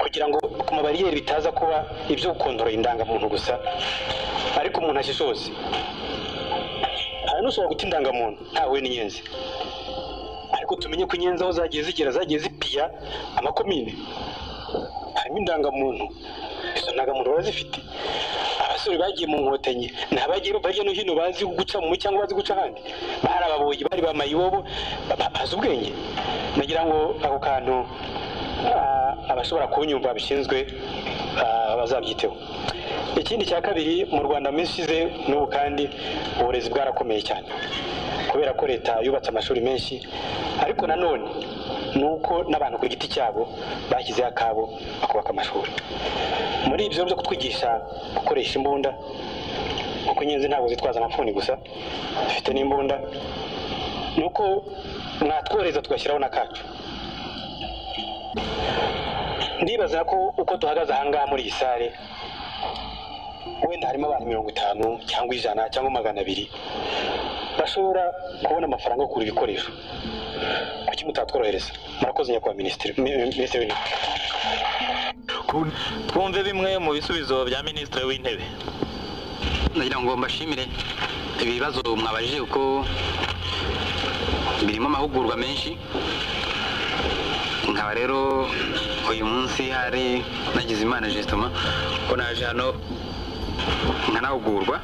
kugira ngo ku mabariyeri bitaza kuba ibyo gukondora indangamuntu gusa ariko umuntu ashishoze nushobora guta indangamuntu ntawe n'inyenzi ariko tumenye ko inyenzi aho zagiye zigera zagiye zipiya amakomine harimo indangamuntu izo ndangamuntu barazifite abasore bagiye mu nkotanyi ntabagiye barya no hino bazi guca mu cyangwa bazi guca ahandi bari ababoyi bari bamayibobo bazi ubwenge nagira ngo ako kantu abashobora kunyumva bishinzwe bazabyiteho ikindi cya kabiri mu Rwanda mishize n'ubu kandi uburezi bwarakomeye cyane kubera ko leta yubatse amashuri menshi ariko nanone nuko n'abantu ku giti cyabo bashyizeho akabo bakubaka amashuri muri ibyo byo kutwigisha gukoresha imbunda kuko inyenzi ntabwo zitwaza amafuni gusa dufite n'imbunda nuko mwatworeza tugashyiraho n'akacu ndibaza ko uko duhagaze ahangaha muri iyi sare wenda harimo abantu 50 cyangwa 100 cyangwa 200 bashobora kubona amafaranga yo kugura ibikoresho kuki mutatworohereza murakoze nyakubahwa minisitiri twumve bimwe mu bisubizo bya minisitiri w'intebe nagira ngo mbashimire ibibazo mwabajije uko birimo amahugurwa menshi nkaba rero uyu munsi hari nagize imana justement ko naje hano nkanahugurwa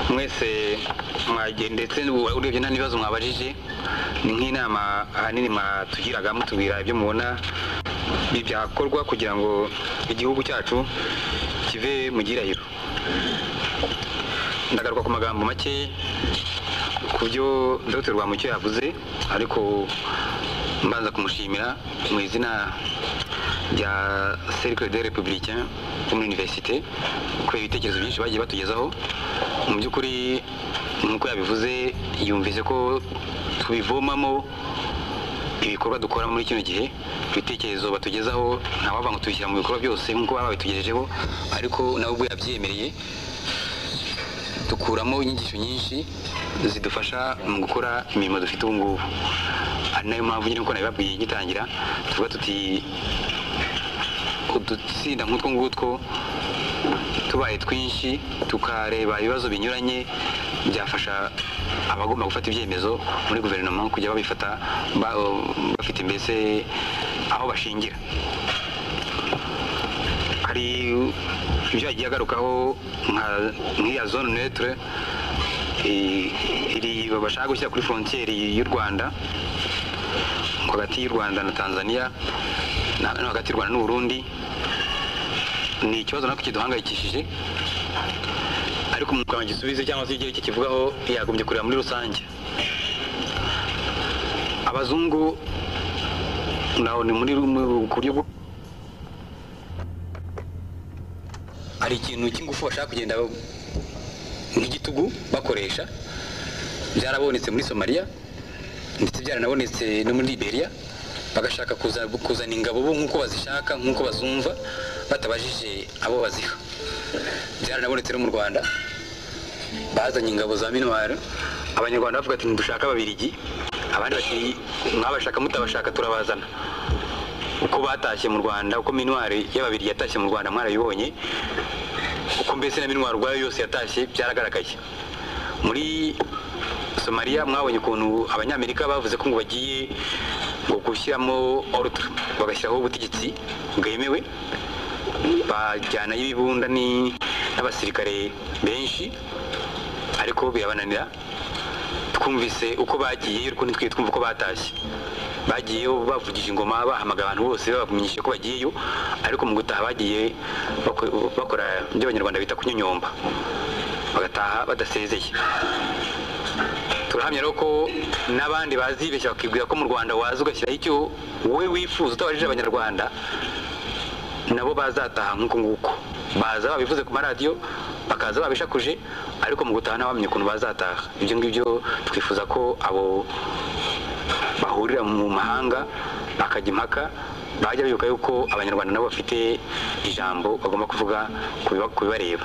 mwese mwagiye ndetse urebye nta n'ibibazo mwabajije ni nk'inama ahanini mwatugiraga mutubwira ibyo mubona byakorwa kugira ngo igihugu cyacu kive mu gihirahiro ndagaruka ku magambo make ku byo Dr. Rwamucyo yavuze ariko mbanza kumushimira mu izina rya Cercle des Républicains muri université ko ibitekerezo byinshi bagiye batugezaho mu by'ukuri nk'uko yabivuze yumvise ko tubivomamo ibikorwa dukora muri kino gihe ibitekerezo batugezaho ntawavuga ngo tubishyira mu bikorwa byose nk'uko baba babitugejejeho ariko nawe ubwo yabyemereye dukuramo inyigisho nyinshi zidufasha mu gukora imirimo dufite ubu ngubu ari nayo mpamvu nyine uko nabibabwiye ngitangira tuvuga tuti udutsinda nk'utwo ngutwo tubaye twinshi tukareba ibibazo binyuranye byafasha abagomba gufata ibyemezo muri guverinoma kujya babifata bafite mbese aho bashingira. Hari ibyo yagiye agarukaho nk'iya zone neutre iri bashaka gushyira kuri frontiere y'u Rwanda hagati y'u Rwanda na Tanzania no hagati y'u Rwanda n'u Burundi. Ni ikibazo nako kiduhangayikishije, ariko mu kwa gisubize cyangwa se igihe kivugaho yagombye kureba muri rusange. Abazungu naho ni muri kuryo hari ikintu cy'ingufu bashaka kugenda nk'igitugu bakoresha, byarabonetse muri Somalia ndetse byaranabonetse no muri Liberia, bagashaka kuzana ingabo bo nk'uko bazishaka nk'uko bazumva batabajije abo baziha. Byaranabonetse no mu Rwanda, bazanye ingabo za minuar, abanyarwanda bavuga ati ntidushaka ababiligi, abandi bati mwabashaka mutabashaka turabazana. Uko batashye mu Rwanda, uko minuar y'ababiligi yatashye mu Rwanda mwarabibonye, uko mbese na minuar rwayo yose yatashye byaragaragaye. Muri Somalia mwabonye ukuntu abanyamerika bavuze ko ngo bagiye ngo gushyiramo ordre, bagashyiraho ubutegetsi bwemewe, bajyana y'ibibunda n'abasirikare benshi, ariko birabananira. Twumvise uko bagiye, ariko ntitwiye twumva uko batashye. Bagiyeyo bavugije ingoma, bahamagara abantu bose babamenyesha ko bagiyeyo, ariko mu gutaha bagiye bakora ibyo abanyarwanda bita kunyonyomba, bagataha badasezeye. Turahamya rero ko n'abandi bazibeshya bakibwira ko mu Rwanda waza ugashyiraho icyo wowe wifuza utabajije abanyarwanda, nabo bazataha nk'uko nguko. Baza babivuze ku maradiyo, bakaza babishakuje, ariko mu gutaha ntawamenye ukuntu bazataha. Ibyo ngibyo twifuza ko abo bahurira mu mahanga bakajya impaka, bajya bibuka yuko abanyarwanda nabo bafite ijambo bagomba kuvuga kubibareba.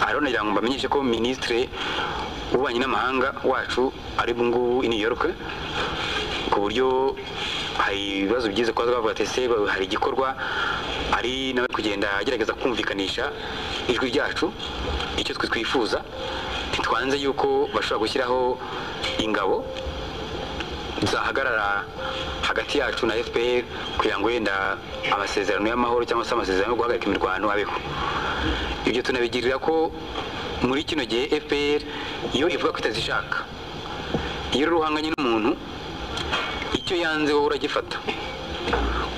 Rero nagira ngo mbamenyeshe ko Ministre w'ububanyi n'amahanga wacu ari bungu i New York, ku buryo hari ibibazo byiza ko bavuga ati se hari igikorwa ari nawe kugenda agerageza kumvikanisha ijwi ryacu, icyo twifuza. Twanze yuko bashobora gushyiraho ingabo zahagarara hagati yacu na FPR kugira ngo yenda amasezerano y'amahoro cyangwa se amasezerano yo guhagarika imirwano abeho. Ibyo tunabigirira ko muri kino gihe FPR iyo ivuga ko itazishaka, iyo ruhanganye n'umuntu icyo yanze wowe uragifata,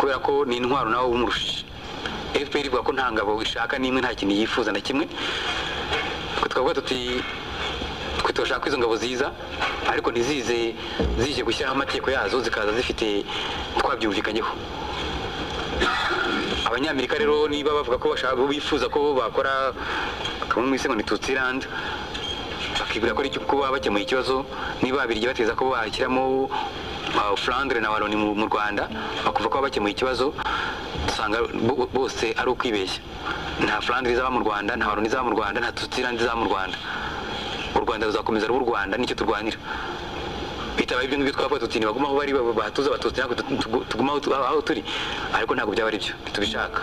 kubera ko ni intwaro nawe umurushije. FPR ivuga ko nta ngabo ishaka n'imwe, nta kintu yifuza na kimwe. Twavuga tuti twe turashaka izo ngabo ziza, ariko ntizize zije gushyiraho amategeko yazo, zikaza zifite twabyumvikanyeho. Abanyamerika rero niba bavuga ko bashaka bifuza ko bakora kamwe mu isengo ni Tutsiland, bakibwira ko ari cyo kuba bakemuye ikibazo, niba abirigi bateza ko bashyiramo Flandre na Wallonie mu Rwanda, bakuvuga ko bakemuye ikibazo, dusanga bose ari ukwibeshya. Nta Flandre izaba mu Rwanda, nta Wallonie izaba mu Rwanda, nta Tutsiland izaba mu Rwanda. U Rwanda ruzakomeza ruba u Rwanda, nicyo turwanira. Bitabaye ibyo ngibyo twavuga tuti ntibaguma aho bari bahatuza abatutsi, ntabwo tuguma aho turi, ariko ntabwo byaba ari byo tubishaka.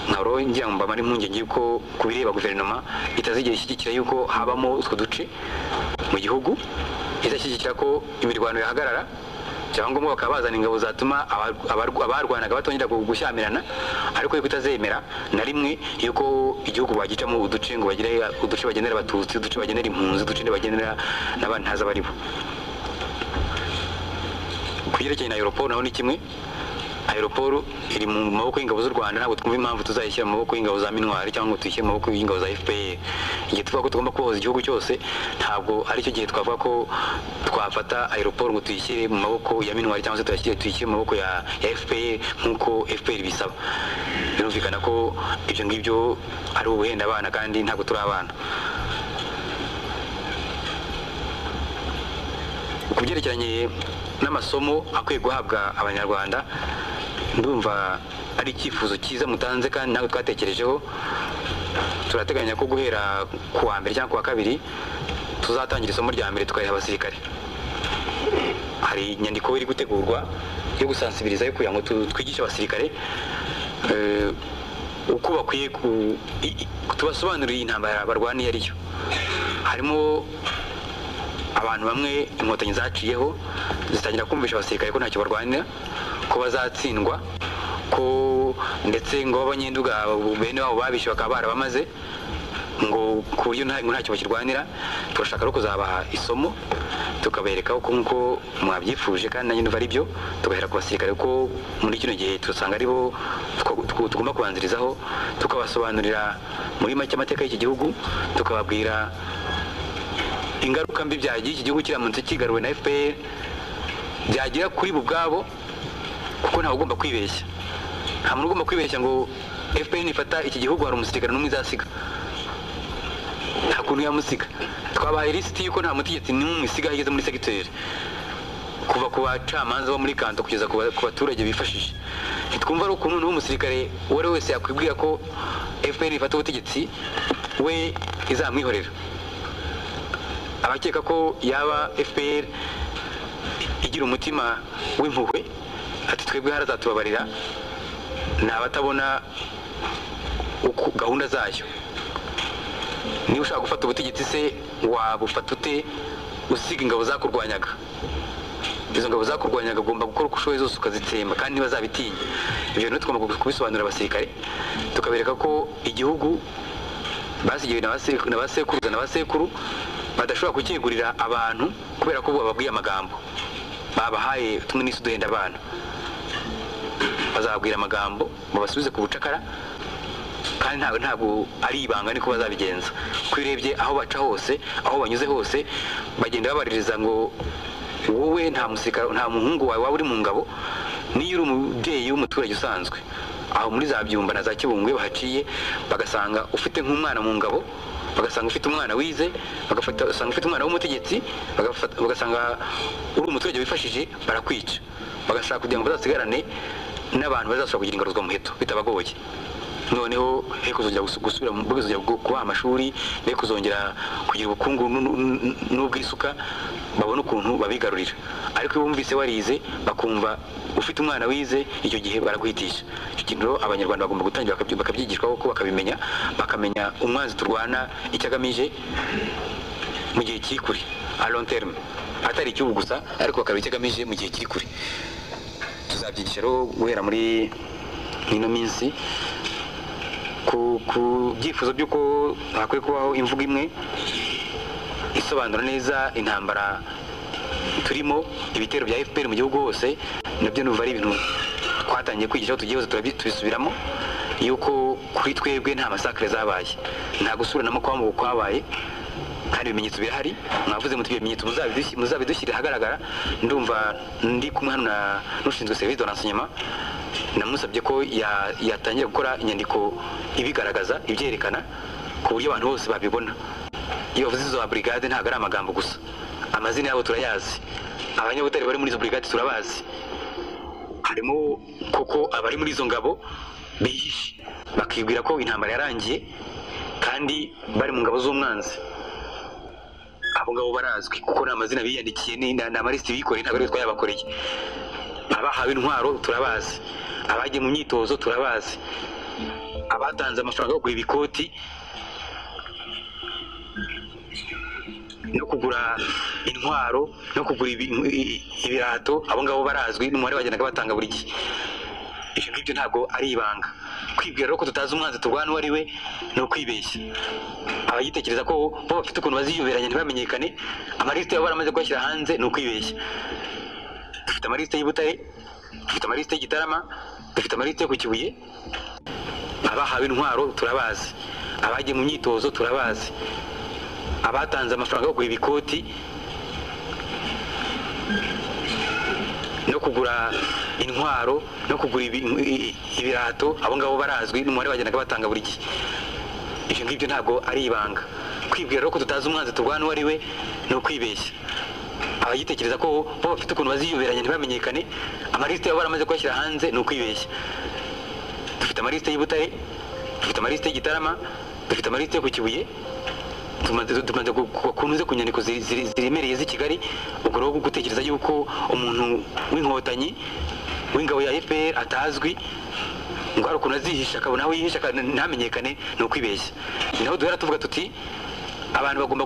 Nkaro ngira ngo mbamare impungenge yuko kubireba guverinoma itazigera ishyigikira yuko habamo utwo duce mu gihugu, izashyigikira ko imirwano yahagarara, cyangwa ngo bakaba bazana ingabo zatuma abarwanaga batongera gushyamirana, ariko yuko itazemera na rimwe yuko igihugu bagicamo uduce ngo bagire uduce bagenera abatutsi, uduce bagenera impunzi, uduce bagenera n'abandi ntaza baribo. Kuyerekeye na aeroport naho ni kimwe. Aeroport iri mu maboko y'ingabo z'u Rwanda, ntabwo twumva impamvu tuzayishyira mu maboko y'ingabo za minuar cyangwa ngo tuyishyire mu maboko y'ingabo za FPR. Igihe tuvuga ko tugomba kubohoza igihugu cyose, ntabwo ari cyo gihe twavuga ko twafata aeroport ngo tuyishyire mu maboko ya minuar cyangwa se tuyishyire mu maboko ya FPR nk'uko FPR bisaba. Birumvikana ko ibyo ngibyo ari ubuhenda abana, kandi ntabwo turi abana. Kubyerekeranye n'amasomo akwiye guhabwa abanyarwanda, ndumva ari icyifuzo cyiza mutanze kandi ntabwo twatekerejeho. Turateganya ko guhera ku wa mbere cyangwa ku wa kabiri tuzatangira isomo rya mbere tukariha abasirikare. hari inyandiko iri gutegurwa yo gusansibiriza yo kugira ngo twigishe abasirikare uko bakwiye tubasobanurira intambara barwaniye ariyo. Harimo abantu bamwe inkotanyi zaciyeho zitangira kumvisha abasirikare ko ntacyo barwanira, ko bazatsindwa, ko ndetse ngo abanyenduga bene wabo babishe bakaba barabamaze, ngo ku buryo ntacyo bakirwanira. Turashaka no kuzabaha isomo tukabereka uko nkuko mwabyifuje kandi nanjye numva ari byo, tugahera ku basirikare ko muri kino gihe tusanga ari bo tugomba kubanzirizaho, tukabasobanurira muri make amateka y'iki gihugu, tukababwira ingaruka mbi byagiye iki gihugu kiramutse kigaruwe na FPR byagira kuri bo ubwabo, kuko ntawe ugomba kwibeshya. Nta muntu ugomba kwibeshya ngo FPR nifata iki gihugu hari umusirikare n'umwe izasiga. Nta kuntu yamusiga. Twabaye lisiti yuko nta mutegetsi n'umwe isiga higeze muri segiteri, kuva ku bacamanza bo muri kanto kugeza ku baturage bifashije. Ntitwumva ari ukuntu n'umusirikare uwo ari wese yakwibwira ko FPR ifata ubutegetsi we izamwihorera. Abakeka ko yaba FPR igira umutima w'impuhwe ati twebwe harazatubabarira, ni abatabona gahunda zayo. Niba ushaka gufata ubutegetsi se wabufata ute usiga ingabo zakurwanyaga? Izo ngabo zakurwanyaga ugomba gukora uko ushoboye zose ukazitsemba kandi ntibazabitinya. Ibyo rero tugomba kubisobanurira abasirikare, tukabereka ko igihugu basigiwe na basekuruza na basekuru badashobora kukigurira abantu kubera ko bababwiye amagambo babahaye tumwe n'isi duhenda abana. Bazababwira amagambo babasubize ku bucakara, kandi ntabwo ari ibanga niko bazabigenza. Kwirebye aho baca hose, aho banyuze hose, bagenda babaririza ngo wowe nta musirikare nta muhungu wawe waba uri mu ngabo, niyo uri umubyeyi w'umuturage usanzwe. Aho muri za Byumba na za Kibungwe bahaciye bagasanga ufite nk'umwana mu ngabo, bagasanga ufite umwana wize, bagasanga ufite umwana w'umutegetsi, bagasanga uri umuturage wifashije, barakwica. Bagashaka kugira ngo bazasigarane n'abantu bazashobora kugira ingaruzwa muheto bitabagoye. Noneho he kuzongera gusubira mu bwizongera kuba amashuri, he kuzongera kugira ubukungu n'ubwisuka, babona ukuntu babigarurira. Ariko iyo bumvise warize bakumva ufite umwana wize, icyo gihe baraguhitisha. Icyo kintu rero abanyarwanda bagomba gutangira bakabyigishwa ko bakabimenya, bakamenya umwanzi turwana icyo agamije mu gihe kiri kure, a long terme, atari icyubu gusa, ariko bakareba icyo agamije mu gihe kiri kure. Tuzabyigisha rero guhera muri ino minsi ku byifuzo by'uko hakwiye kubaho imvugo imwe isobanura neza intambara turimo, ibitero bya FPR mu gihugu hose. Nabyo numva ari ibintu twatangiye kwigisha, aho tugiye hose tubisubiramo yuko kuri twebwe nta masakare zabaye, nta gusuranamo kw'amoko kwabaye, kandi ibimenyetso birahari. Mwavuze muti ibimenyetso muzabidushyirira ahagaragara. Ndumva ndi kumwe hano n'ushinzwe service de renseignement, namusabye ko yatangira gukora inyandiko ibigaragaza, ibyerekana, ku buryo abantu bose babibona. Iyo bavuze izo brigade ntabwo ari amagambo gusa, amazina yabo turayazi, abanyabutare bari muri izo brigade turabazi. Harimo koko abari muri izo ngabo bihishe bakibwira ko intambara yarangiye kandi bari mu ngabo z'umwanzi. Abo ngabo barazwi kuko ni amazina biyandikiye, ni amalisiti bikoreye, ntabwo ari twayabakoreye. Abahawe intwaro turabazi, abagiye mu myitozo turabazi, abatanze amafaranga yo kugura ibikoti no kugura intwaro no kugura ibirato, abo ngabo barazwi n'umubare bagendaga batanga buri gihe. Ibyo ngibyo ntabwo ari ibanga. Kwibwira ko tutazi umwanzi turwana uwo ari we ni ukwibeshya. Abagitekereza ko bo bafite ukuntu baziyuberanya ntibamenyekane, amalisite yabo baramaze kuyashyira hanze, ni ukwibeshya. Dufite amalisite y'Ibutare, dufite amalisite y'Igitarama, dufite amalisite yo ku Kibuye. Abahawe intwaro turabazi, abagiye mu myitozo turabazi, abatanze amafaranga yo kugura ibikoti no kugura intwaro no kugura ibirato, abo ngabo barazwi n'umubare bagendaga batanga buri gihe. Ibyo ngibyo ntabwo ari ibanga. Kwibwira ko tutazi umwanzi turwana uwo ari we ni ukwibeshya. Abagitekereza ko bo bafite ukuntu baziyuberanya ntibamenyekane, amalisite yabo baramaze kuyashyira hanze, ni ukwibeshya. Dufite amalisite y'Ibutare, dufite amalisite y'Igitarama, dufite amalisite yo ku Kibuye, tumaze kunuze ku nyandiko ziremereye z'i Kigali, ubwo rero gutekereza yuko umuntu w'inkotanyi w'ingabo ya FPR atazwi ngo hari ukuntu azihisha akabona aho yihisha ntamenyekane ni ukwibeshya. Naho duhera tuvuga tuti abantu bagomba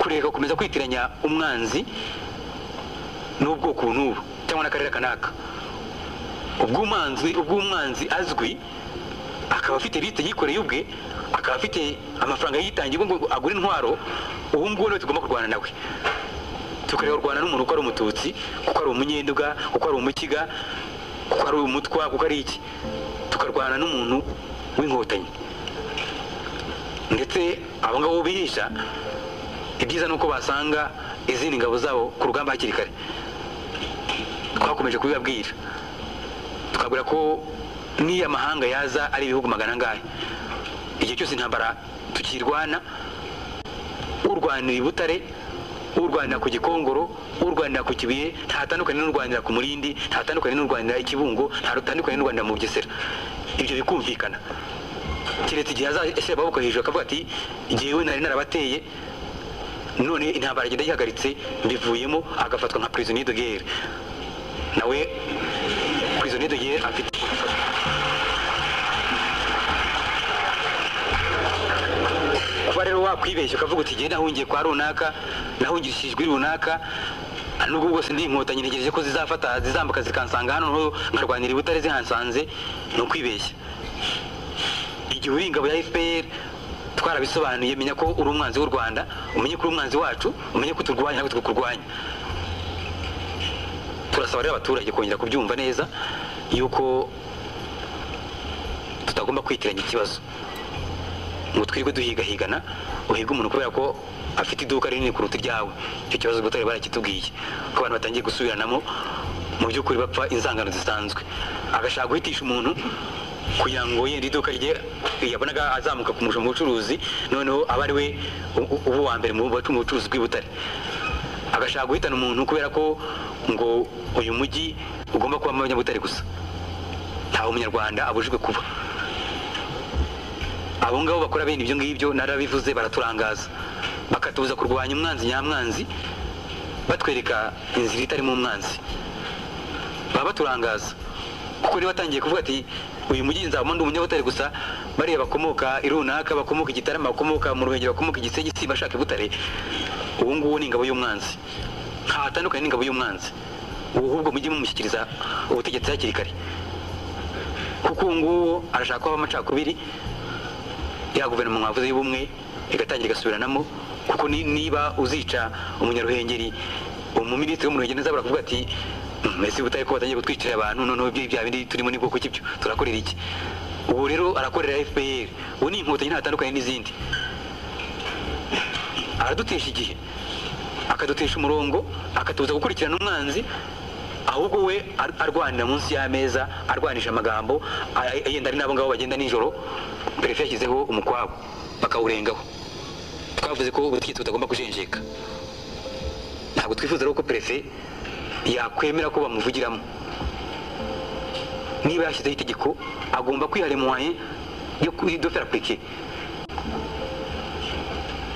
kureka gukomeza kwitiranya umwanzi n'ubwoko n'ubu cyangwa n'akarere kanaka. Ubw'umwanzi azwi akaba afite liste yikoreye ubwe, akaba afite amafaranga yitangiye ngo agure intwaro, ubu ngubu niwe tugomba kurwana nawe. Tukareba kurwana n'umuntu uko ari umututsi, kuko ari umunyenduga, kuko ari umukiga, kuko ari umutwa, kuko ari iki. Tukarwana n'umuntu w'inkotanyi. Ndetse abo ngabo bihisha, ibyiza nuko basanga izindi ngabo zabo ku rugamba hakiri kare. Twakomeje kubibabwira, tukabwira ko niyo amahanga yaza ari ibihugu magana ngahe, igihe cyose intambara tukirwana, urwanira i Butare, urwanira ku Gikongoro, urwanira ku Kibuye, ntatandukanye n'urwanira ku Murindi, ntatandukanye n'urwanira i Kibungo, ntatandukanye n'urwanira mu Bugesera. Ibyo bikumvikana. Kiretse igihe azashyira amaboko hejuru akavuga ati igihe nari narabateye none intambara igenda yihagaritse mbivuyemo, agafatwa nka prisonnier de guerre. Nawe prisonnier de guerre afite kuba rero wakwibeshya ukavuga uti igihe nahungiye kwa runaka, nahungirishijwe runaka, nubwo bwose ndi inkotanyi ntegereje ko zizambuka zikansanga hano nkarwanira i Butare zihansanze, ni ukwibeshya. Igihe uri ingabo ya FPR twarabisobanuye, menya ko uri umwanzi w'u Rwanda, umenye ko uri umwanzi wacu, umenye ko turwanya ntabwo tukurwanya. Turasaba rero abaturage kongera kubyumva neza yuko tutagomba kwitiranya ikibazo ngo twirwe duhigahigana, uhiga umuntu kubera ko afite iduka rinini kuruta iryawe. Icyo kibazo Butare barakitubwiye ko abantu batangiye gusubiranamo, mu by'ukuri bapfa inzangano zisanzwe. Agashaka guhitisha umuntu kugira ngo yenda iduka rye yabonaga azamuka kumurusha mu bucuruzi, noneho aba ari we ubu wa mbere mu bucuruzi bw'i Butare. Agashaka guhitana umuntu kubera ko ngo uyu mujyi ugomba kuba Abanyabutare gusa, ntawe umunyarwanda abujijwe kuba. Abo ngabo bakora bene ibyo ngibyo narabivuze, baraturangaza bakatubuza kurwanya umwanzi nyamwanzi, batwereka inzira itarimo umwanzi. Baba baturangaza kuko niba batangiye kuvuga ati uyu mujyi nzabamo ndi Umunyabutare gusa, bariya bakomoka i runaka, bakomoka i Gitarama, bakomoka mu Ruhengeri, bakomoka i Gisenyi, si bashaka i Butare, ubu ngubu ni ingabo y'umwanzi. Ntatandukanye n'ingabo y'umwanzi. Ubu ahubwo mujye mumushyikiriza ubutegetsi hakiri kare, kuko ubu ngubu arashaka kuba amacakubiri. Ya guverinoma mwavuze y'ubumwe igatangira igasubiranamo, kuko niba uzica Umunyaruhengeri, umuminisitiri wo mu Ruhengeri azabura kuvuga ati mbese Butare ko batangiye gutwikira abantu, noneho bya bindi turimo ni bwoko kibyo turakorera iki. Ubu rero arakorera FPR, ubu ni inkotanyi ntatandukanye n'izindi. Aradutesha igihe, akadutesha umurongo, akatubuza gukurikirana umwanzi, ahubwo we arwanira munsi y'ameza, arwanisha amagambo, yenda ari nabo ngabo bagenda nijoro. Perefe yashyizeho umukwabo bakawurengaho. Twavuze ko ubutegetsi butagomba kujenjeka. Ntabwo twifuza rero ko perefe yakwemera ko bamuvugiramo. Niba yashyizeho itegeko agomba kwihara moyen yo faire appliquer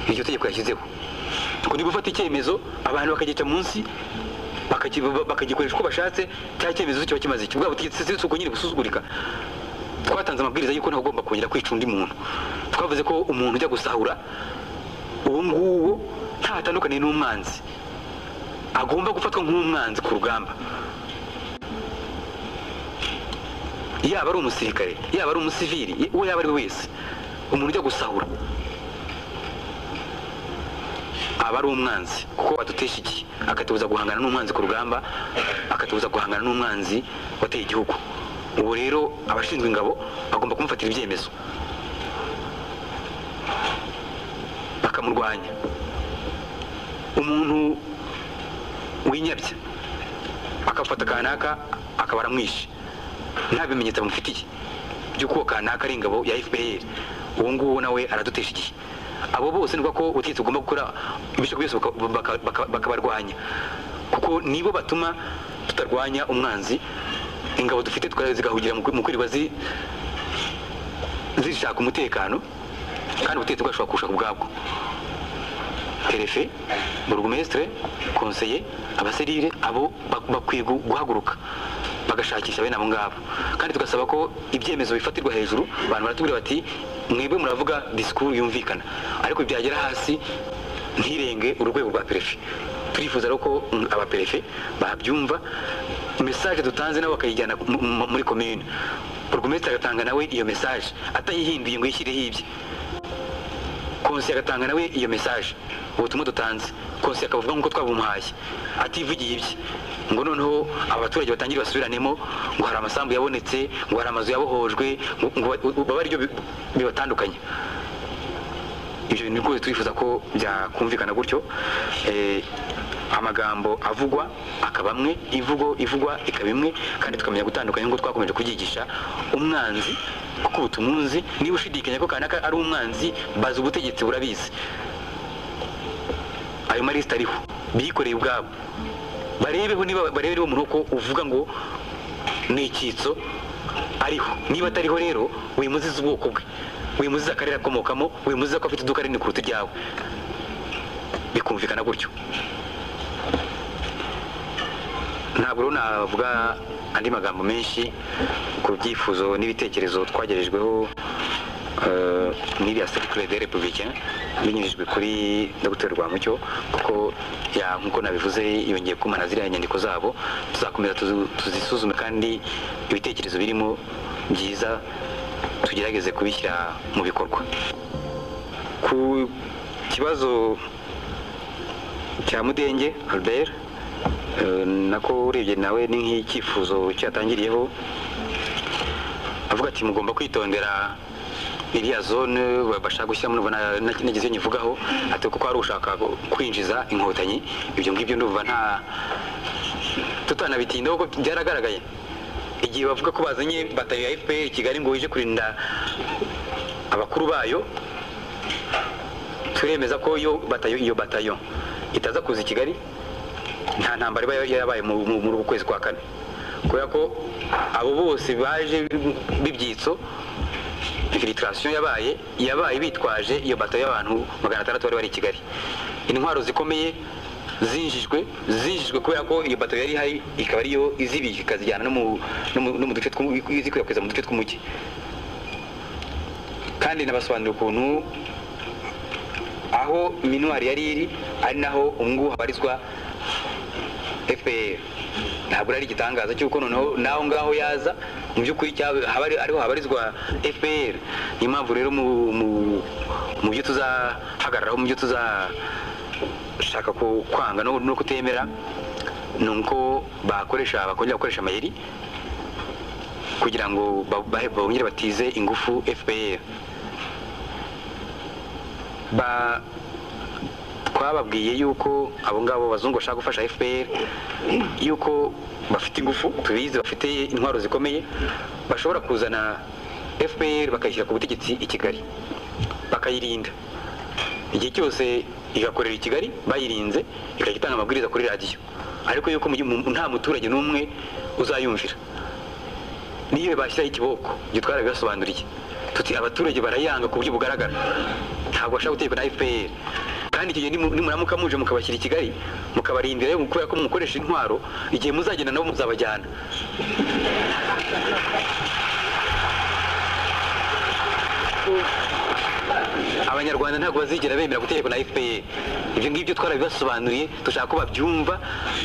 iryo tegeko yashyizeho. Ngo niba ufata icyemezo abantu bakagica munsi bakagikoresha uko bashatse, cya cyemezo kiba kimaze iki. Ubwo butegetsi si uko nyine busuzugurika. Twatanze amabwiriza yuko ntabwo ugomba kongera kwica undi muntu. Twavuze ko umuntu ujya gusahura ubu ngubu ntatandukanye n'umwanzi, agomba gufatwa nk'umwanzi ku rugamba. Yaba ari umusirikare, yaba ari umusivili, uwo yaba ari wese, umuntu ujya gusahura aba ari umwanzi, kuko wadutesha iki, akatubuza guhangana n'umwanzi ku rugamba, akatubuza guhangana n'umwanzi wateye igihugu. Ubu rero abashinzwe ingabo bagomba kumufatira ibyemezo, bakamurwanya. Umuntu winyabya akafata kanaka akaba aramwishe, nta bimenyetso bamufitiye by'uko kanaka ari ingabo ya FPR, uwo nguwo nawe aradutesha igihe. Abo bose nubwo ko ubutegetsi bugomba gukora ibishoboka byose bakabarwanya, kuko nibo batuma tutarwanya umwanzi. Ingabo dufite zigahugira mu kwirirwa zishaka umutekano, kandi ubutegetsi bwashobora kuwushaka ubwabwo. perefe burugumestre konseye abaserire abo bakwiye guhaguruka bagashakisha bene abo ngabo kandi tugasaba ko ibyemezo bifatirwa hejuru abantu baratubwira bati mwebwe muravuga discours yumvikana ariko byagera hasi ntirenge urwego rwa perefe turifuza rero ko abaperefe babyumva message dutanze nabo bakayijyana muri commune burugumestre agatanga nawe iyo message atayihinduye ngo yishyireho ibye konsi agatanga nawe iyo message ubutumwa dutanze konsi akavuga nk'uko twabumuhaye ativugiye ibye ngo noneho abaturage batangira basubiranemo ngo hari amasambu yabonetse ngo hari amazu yabohojwe ngo baba aribyo bibatandukanye ibyo bintu rwose turifuza ko byakumvikana gutyo amagambo avugwa akaba amwe ivugwa ikaba imwe kandi tukamenya gutandukanya ngo twakomeje kubyigisha umwanzi kuko ubutumuzi niba ushidikanya ko kanaka ari umwanzi baza ubutegetsi burabizi ayo marisita ariho bikoreye ubwabo barebeho umuntu ko uvuga ngo ni icyitso ariho niba atariho rero wimuziza ubwoko bwe wimuziza akarere akomokamo wimuziza ko afite iduka rinini kuruta iryawe bikumvikana gutyo ntabwo rero navuga andi magambo menshi ku byifuzo n'ibitekerezo twagerejweho n'iriya cercle des républicains binyujijwe kuri Dr Rwamucyo kuko nk'uko nabivuze yongeye kumana ziriya nyandiko zabo tuzakomeza tuzisuzume kandi ibitekerezo birimo byiza tugerageze kubishyira mu bikorwa ku kibazo cya Mudenge Albert nako urebye nawe ni nk'icyifuzo cyatangiriyeho avuga ati mugomba kwitondera iriya zone bashaka gushyira muri nagize nyivugaho ati kuko ari ushaka kwinjiza inkotanyi ibyo ngibyo ndumva nta tutanabitindaho kuko byaragaragaye igihe bavuga ko bazanye batayo ya FPR Kigali ngo ije kurinda abakuru bayo turemeza ko iyo batayo itaza kuza Kigali nta ntambara yabaye muri uku kwezi kwa kane kubera ko abo bose baje bibyitso infiltration yabaye bitwaje iyo bato y'abantu 600 bari bari Kigali intwaro zikomeye zinjijwe kubera ko iyo bato yari hari ikaba ariyo izibika ikazijyana no mu duce tw'izikwirakwiza mu duce tw'umujyi kandi nabasobanurira ukuntu aho minuari yari iri ari naho umgu habarizwa FPR ntabwo ari igitangaza cyuko noneho naho ngaho yaza mu byukuri ariho habarizwa FPR impamvu rero mu byo tuzahagararaho mu byo tuzashaka kwanga no kutemera nuko bakongera gukoresha amayeri kugira ngo bongere batize ingufu FPR twababwiye yuko abo ngabo bazungu bashaka gufasha FPR yuko bafite ingufu tubizi bafite intwaro zikomeye bashobora kuzana FPR bakayishyira ku butegetsi i Kigali bakayirinda igihe cyose igakorera i Kigali bayirinze ikagitanga amabwiriza kuri radio ariko yuko nta muturage n'umwe uzayumvira niyo bashyiraho ikiboko gitwara bibasobanuriye tuti abaturage barayanga ku buryo bugaragara ntabwo bashaka gutegeka na FPR kandi igihe nimuramuka muje mukabashyira i Kigali mukabarindira kubera ko mukoresha intwaro igihe muzagenda nabo muzabajyana abanyarwanda ntabwo bazigera bemera gutegekwa na FPR ibyo ngibyo twarabibasobanuriye dushaka ko babyumva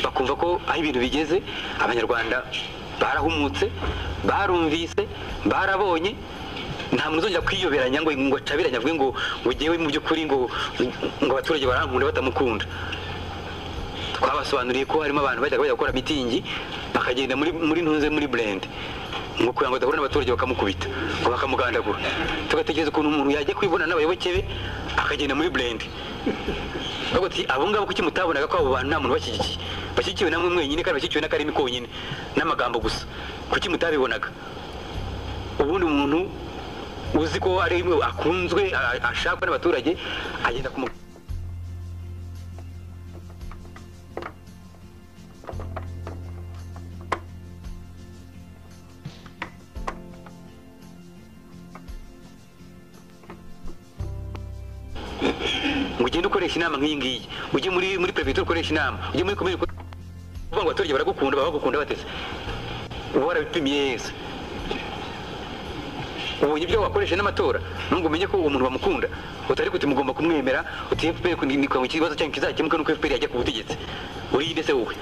bakumva ko aho ibintu bigeze abanyarwanda barahumutse barumvise barabonye nta muntu uzongera kwiyoberanya ngo acabiranya avuge ngo ugewe mu by'ukuri ngo abaturage barankunda batamukunda twabasobanuriye ko harimo abantu bajya gukora mitingi bakagenda muri ntunze muri blend ngo kugira ngo adahura n'abaturage bakamukubita ngo bakamugandagura tugatekereza ukuntu umuntu yajya kwibona n'abayoboke be akagenda muri blend bavuga ati abo ngabo kuki mutabonaga ko abo bantu nta muntu bashyigikiwe namwe mwenyine kandi bashyigikiwe n'akarimi konyine n'amagambo gusa kuki mutabibonaga ubundi umuntu uzi ko ari akunzwe ashakwa n'abaturage agenda ku ngo ugende ukoresha inama nk'iyi ngiyi, ujye muri prefecture ukoresha inama, ujye muri commune uvuga ngo abaturage baragukunda, bagukunda batese, uba warabipimiye yese, ubonye ibyo wakoresha n'amatora, nubwo umenye ko uwo muntu bamukunda, utari kuti mugomba kumwemera, uti FPR ni kwa kibazo cyanyu kizakemuka nuko FPR yajya ku butegetsi, urinde se wowe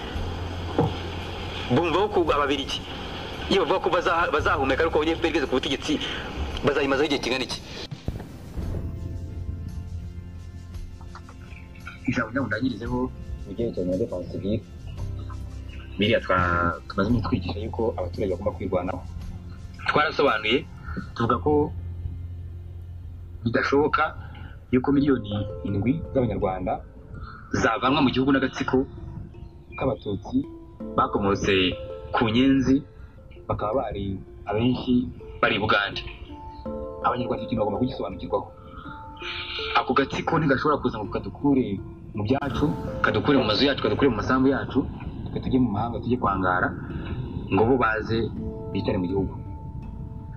bumva ko ababiriki iyo bavuga ko bazahumeka ariko FPR igeze ku butegetsi bazayimazaho igihe kingana iki? ijambo ryamudangirizeho mu byerekeranye na defense civile biriya tumaze twigisha yuko abaturage bagomba kwirwanaho. Twarasobanuye tuvuga ko bidashoboka yuko miliyoni 7 z'abanyarwanda zavanwa mu gihugu n'agatsiko k'abatutsi bakomotse ku nyenzi, bakaba bari abenshi bari Buganda. Abanyarwanda ikintu bagomba kugisobanukirwaho, ako gatsiko ntigashobora kuza ngo kadukure mu byacu, kadukure mu mazu yacu, kadukure mu masambu yacu, tujye mu mahanga tujye kwangara ngo bo baze bitare mu gihugu.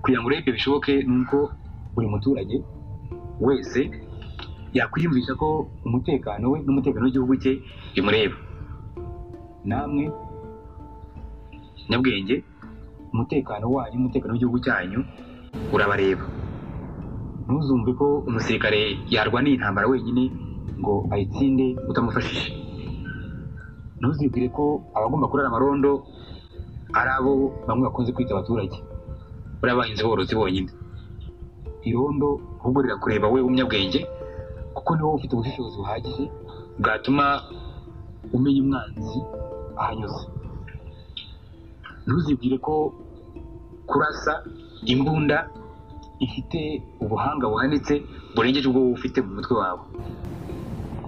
Kugira ngo rebe bishoboke nuko buri muturage wese yakwiyumvisha ko umutekano we n'umutekano w'igihugu cye bimureba. Namwe nyabwenge, umutekano wanyu, umutekano w'igihugu cyanyu urabareba. Ntuzumve ko umusirikare yarwaniye intambara wenyine ngo ayitsinde utamufashije. Ntuzibwire ko abagomba kurara amarondo ari abo bamwe bakunze kwita abaturage, bari abahinzi borozi bonyine. Irondo ahubwo rirakureba we umunyabwenge, kuko niwo ufite ubushishozi buhagije bwatuma umenya umwanzi ahanyuze. Ntuzibwire ko kurasa imbunda ifite ubuhanga buhanitse burengeje ubwo ufite mu mutwe wawe.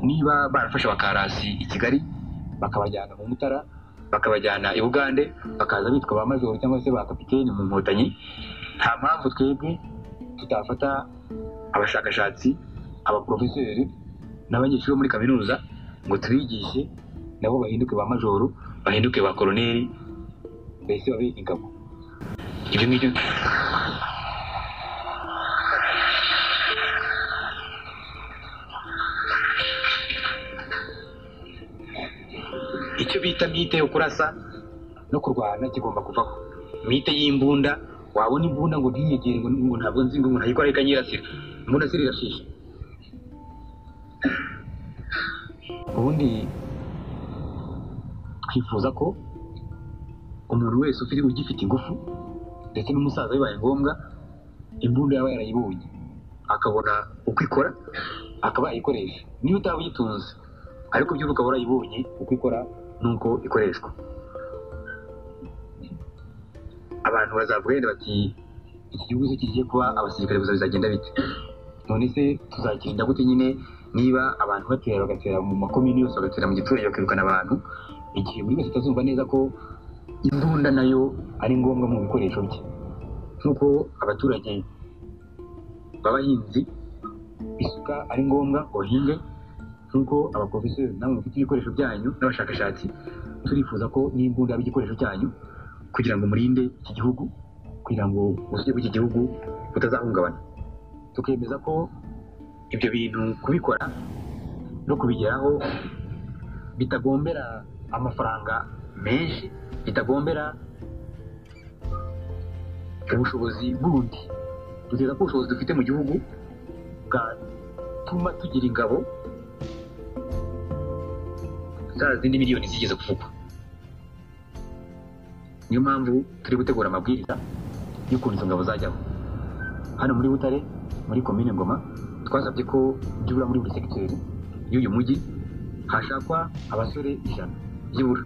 Niba barafashe abakarasi i Kigali bakabajyana mu Mutara, bakabajyana i Bugande, bakaza bitwa ba majoro cyangwa se ba kapiteni mu Nkotanyi, nta mpamvu twebwe tutafata abashakashatsi, abaprofeseri n'abanyeshuri muri kaminuza ngo tubigishe nabo bahinduke ba majoro, bahinduke ba koloneli, mbese babe ingabo. Ibyo ngibyo icyo bita mite yo kurasa no kurwana kigomba kuvaho. Mite y'imbunda, wabona imbunda ngo ntiyegere ngo ntabwo nzi ngo umuntu ayikora ikanyirasira, imbunda zirashisha. Ubundi twifuza ko umuntu wese ugifite ingufu ndetse n'umusaza bibaye ngombwa imbunda yaba yarayibonye akabona uko ikora akaba yayikoresha. Niba utaba uyitunze ariko by'uko ukaba warayibonye uko ikora nuko ikoreshwa, abantu bazavuga bati iki gihugu kigiye kuba abasirikare gusa bizagenda bite? None se tuzakirinda gute nyine niba abantu batera bagatera mu makomini yose, bagatera mu giturage bakirukana abantu, igihe buri wese atazumva neza ko imbunda nayo ari ngombwa mu bikoresho bye? Nk'uko abaturage b'abahinzi isuka ari ngombwa ngo bahinge, nk'uko abaprofeseri namwe mufite ibikoresho byanyu n'abashakashatsi, turifuza ko n'imbunda yaba igikoresho cyanyu kugira ngo murinde iki gihugu, kugira ngo ubusugire bw'iki gihugu butazahungabana. Tukemeza ko ibyo bintu kubikora no kubigeraho bitagombera amafaranga menshi, bitagombera ubushobozi bundi. Tugeza ko ubushobozi dufite mu gihugu bwatuma tugira ingabo za zindi miliyoni zigeze kuvugwa. Niyo mpamvu turi gutegura amabwiriza y'ukuntu izo ngabo zajyaho. Hano muri Butare, muri komine Ngoma, twasabye ko byibura muri buri segiteri y'uyu mujyi hashakwa abasore 100 byibura,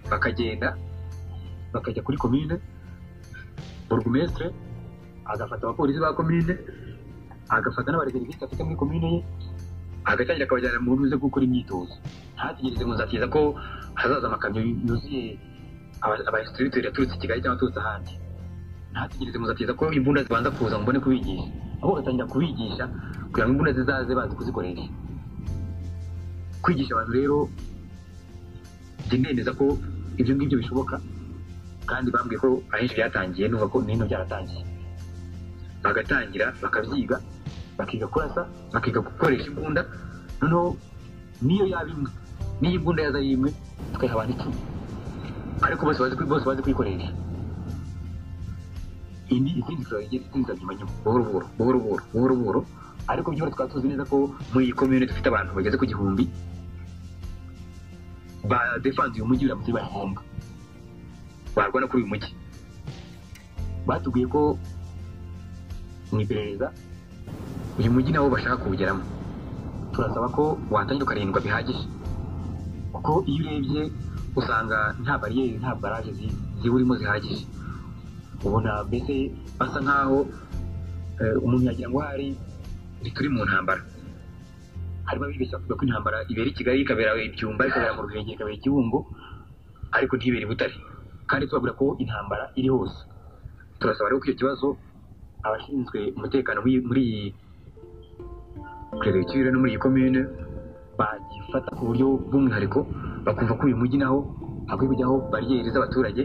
bakagenda bakajya kuri komine, burugumestre agafata abapolisi ba komine, agafata n'abareserivisi afite muri komine ye, agatangira akabajyana mu ntuze gukora imyitozo. Ntategereze ngo nzatiza ko hazaza amakamyo yuzuye abainstructeur yaturutse i Kigali cyangwa aturutse ahandi. Ntategereze ngo nzatiza ko imbunda zibanza kuza ngo mbone kubigisha, ahubwo agatangira kubigisha kugira ngo imbunda zizaze bazi kuzikoresha. Kwigisha abantu rero njye ndemeza ko ibyo ngibyo bishoboka, kandi bambwiye ko ahenshi byatangiye, numva ko n'ino byaratangiye, bagatangira bakabyiga bakiga kurasa bakiga gukoresha imbunda noneho niyo yaba imwe niyo imbunda yaza ari imwe tukayiha abantu 10 ariko bose bazi kuyikoresha izindi tuzagenda nyuma buhoro ariko byose twaba tuzi neza ko muri iyi komune dufite abantu bageze ku 1000 badefanze uyu mujyi uramutse bahomba barwana kuri uyu mujyi batubwiye ko mu iperereza uyu mujyi nawo bashaka kuwugeramo turasaba ko watangira ukarindwa bihagije kuko iyo urebye usanga nta bariyeri nta baraje ziwurimo zihagije ubona mbese basa nkaho umuntu yagira ngo hari turi mu ntambara harimo abibeshya bavuga ko intambara ibera i Kigali ikabera ibyumba ikabera mu Ruhengeri ikabera Kibungo ariko ntibere i Butare kandi tubabwira ko intambara iri hose turasaba rero ko icyo kibazo abashinzwe umutekano muri iyi perefegitura no muri iyi commune bagifata ku buryo bw'umwihariko bakumva ko uyu mujyi naho hakwiye kujyaho bariyeri z'abaturage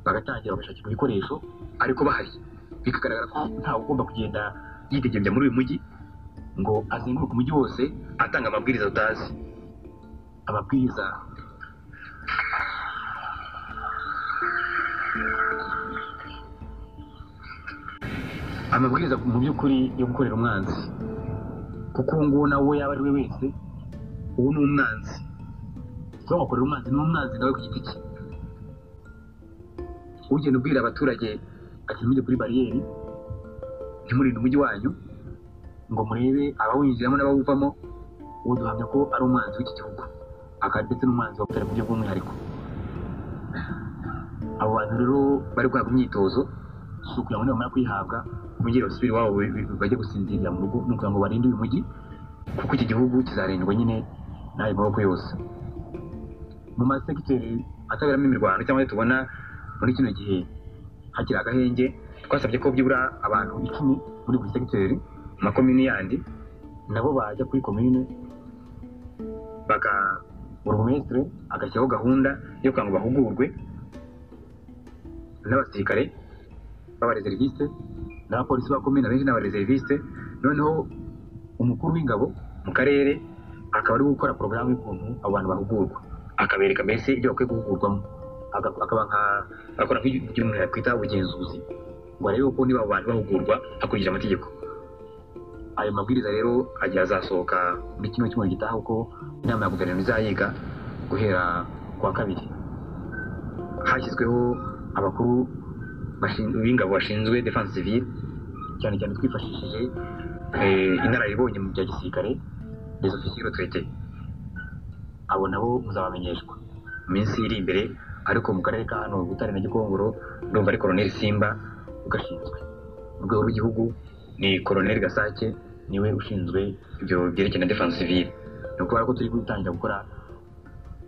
bagatangira bagashakirwa ibikoresho ariko bahari bikagaragara ko ntawe ugomba kugenda yidegemvya muri uyu mujyi ngo azenguruke umujyi wose atanga amabwiriza utazi amabwiriza mu by'ukuri yo gukorera umwanzi kuko ubu ngubu nawe yaba ari we wese ubu ni umwanzi so gukorera umwanzi ni umwanzi nawe ku giti cye ugenda ubwira abaturage ati mujye kuri bariyeri ntimurinde umujyi wanyu ngo murebe abawinjiramo n'abawuvamo ubu duhamya ko ari umwanzi w'iki gihugu akaba ndetse n'umwanzi wa Butare mu buryo bw'umwihariko abo bantu rero bari guhabwa imyitozo si ukugira ngo nibamara kuyihabwa bongere basubire iwabo bajye gusinzirira mu rugo ni ukugira ngo barinde uyu mujyi kuko iki gihugu kizarindwa nyine n'ayo maboko yose mu masegiteri ataberamo imirwano cyangwa tubona muri kino gihe hakiri agahenge twasabye ko byibura abantu 10 muri buri segiteri makomini yandi nabo bajya kuri komine burugumesitiri agashyiraho gahunda yo kugira ngo bahugurwe n'abasirikare b'abareseriviste n'abapolisi ba komine abenshi n'abareseriviste noneho umukuru w'ingabo mu karere akaba ari gukora porogaramu y'ukuntu abo bantu bahugurwa akabereka mbese ibyo bakwiye guhugurwamo akaba akora nk'iby'umuntu yakwita ubugenzuzi ngo arebe uko niba abo bantu bahugurwa hakurikije amategeko ayo mabwiriza rero agiye azasohoka muri kino cyumweru gitaha uko inama ya guverinoma izayiga guhera kuwa 2 hashyizweho abakuru b'ingabo bashinzwe defense civile cyane cyane twifashishije inararibonye mu bya gisirikare les officiers retraités abo nabo muzabamenyeshwa mu minsi iri imbere ariko mu karere ka hano Butare na Gikongoro ndumva ari Colonel Simba ugashinzwe mu rwego rw'igihugu ni Colonel Gasake niwe ushinzwe ibyo byerekeye na defense civile ni ukuvuga ko turi gutangira gukora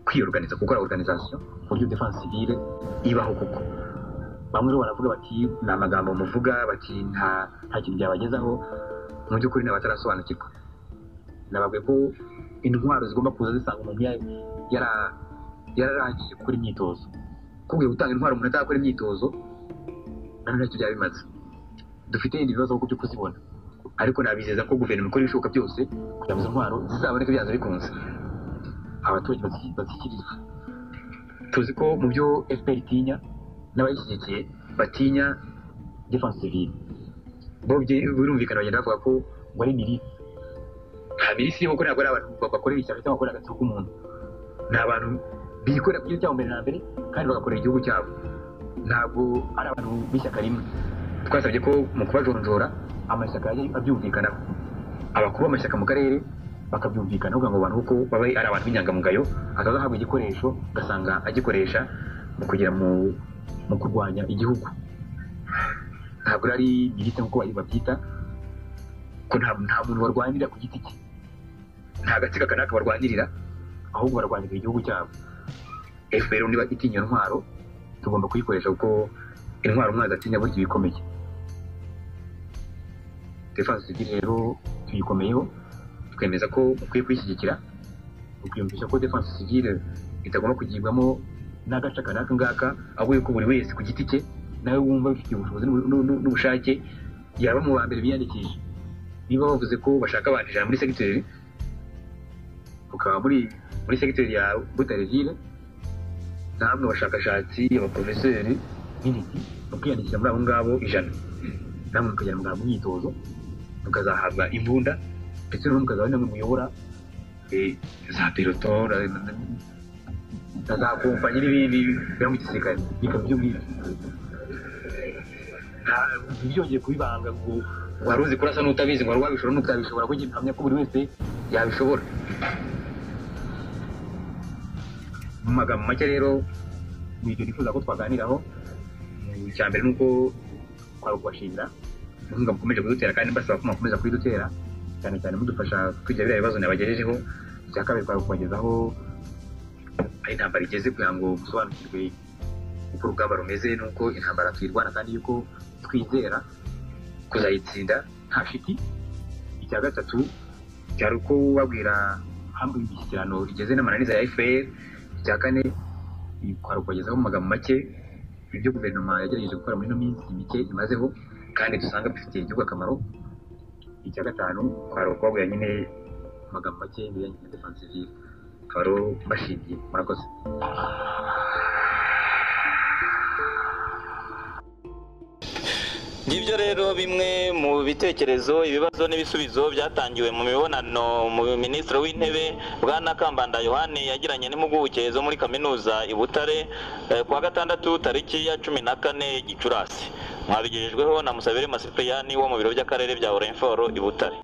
organisation ku buryo defense civile ibaho kuko bamwe rero baravuga bati ni amagambo muvuga bati nta kintu byabagezaho mu by'ukuri n'abatarasobanukirwa nababwiye ko intwaro zigomba kuza zisanga umuntu yararangije gukora imyitozo kubwiye gutanga intwaro umuntu atakora imyitozo none ntacyo byaba bimaze dufite ibindi bibazo kuko byo kuzibona ariko nabizeza ko guverinoma ikora ibishoboka byose kugira ngo izo ntwaro zizaboneke byanze bikunze abaturage bazishyikirizwa tuzi ko mu byo FPR itinya n'abayishyigikiye batinya defense civile bo birumvikana bagenda bavuga ko ngo ari milisi nta milisi yo gukora ntabwo ari abantu bakorera ishyaka cyangwa bakorera agatsiko k'umuntu ni abantu bikorera ku giti cyabo mbere na mbere kandi bagakorera igihugu cyabo ntabwo ari abantu b'ishyaka rimwe twasabye ko mu kubajonjora amashyaka yajya abyumvikanaho abakuru b'amashyaka mu karere bakabyumvikanaho kugira ngo abantu kuko baba ari abantu b'inyangamugayo atazahabwa igikoresho ugasanga agikoresha mu kugera mu kurwanya igihugu ntabwo ari milite nk'uko babyita ko nta muntu barwanirira ku giti cye nta gatsika kanaka barwanirira ahubwo barwanirira igihugu cyabo FPR niba itinya intwaro tugomba kuyikoresha kuko intwaro umwanzi atinya burya ibikomeye defense civile rero tuyikomeyeho twemeza ko mukwiye kwishyigikira ukiyumvisha ko defense civile itagomba kugibwamo n'agace kanaka ngaka ahubwo ko buri wese ku giti cye nawe wumva bifitiye ubushobozi n'ubushake yaba mu ba mbere biyandikisha niba bavuze ko bashaka abantu ijana muri segiteri ukaba muri segiteri ya Butare ville namwe abashakashatsi abaprofeseri n'ibiti mukiyandikisha muri abo ngabo 100 namwe mukagera mu myitozo mukazahabwa imbunda ndetse no mukazaba namwe muyobora za peloton za kompanyi n'ibi byo mu gisirikare bikabyo ngibyo byongeye kubibanga ngo waruzi kurasa n'utabizi ngo wabishobora n'utabishobora kuko gihamya ko buri wese yabishobora. Mu magambo make rero ibyo nifuza ko twaganiraho icya mbere nuko twari kubashimira inkunga mukomeje kudutera kandi mbasaba ko mukomeza kuyidutera cyane cyane mudufasha kwiga biriya bibazo nabagejejeho. Icya kabiri twari kubagezaho aho intambara igeze kugira ngo musobanukirwe uko urugamba rumeze n'uko intambara tuyirwana kandi yuko twizera kuzayitsinda nta shiti. Icya gatatu cyari uko babwira hamwe imishyikirano igeze n'amananiza ya FPR. Icya kane twari kubagezaho mu magambo make ibyo guverinoma yagerageje gukora muri ino minsi mike imazeho kandi dusanga bifitiye igihugu akamaro. Icya gatanu twari kubabwira nyine amagambo make ibijyanye na defense civile. Twari bashimiye murakoze. Ngibyo rero bimwe mu bitekerezo ibibazo n'ibisubizo byatangiwe mu mibonano mu Minisitiri w'Intebe Bwana Kambanda Yohani yagiranye n'impuguke zo muri kaminuza i Butare kuwa gatandatu tariki ya 14 Gicurasi. Mwabigejejweho na Musabire Masipiyani wo mu biro by'akarere bya Orenforo i Butare.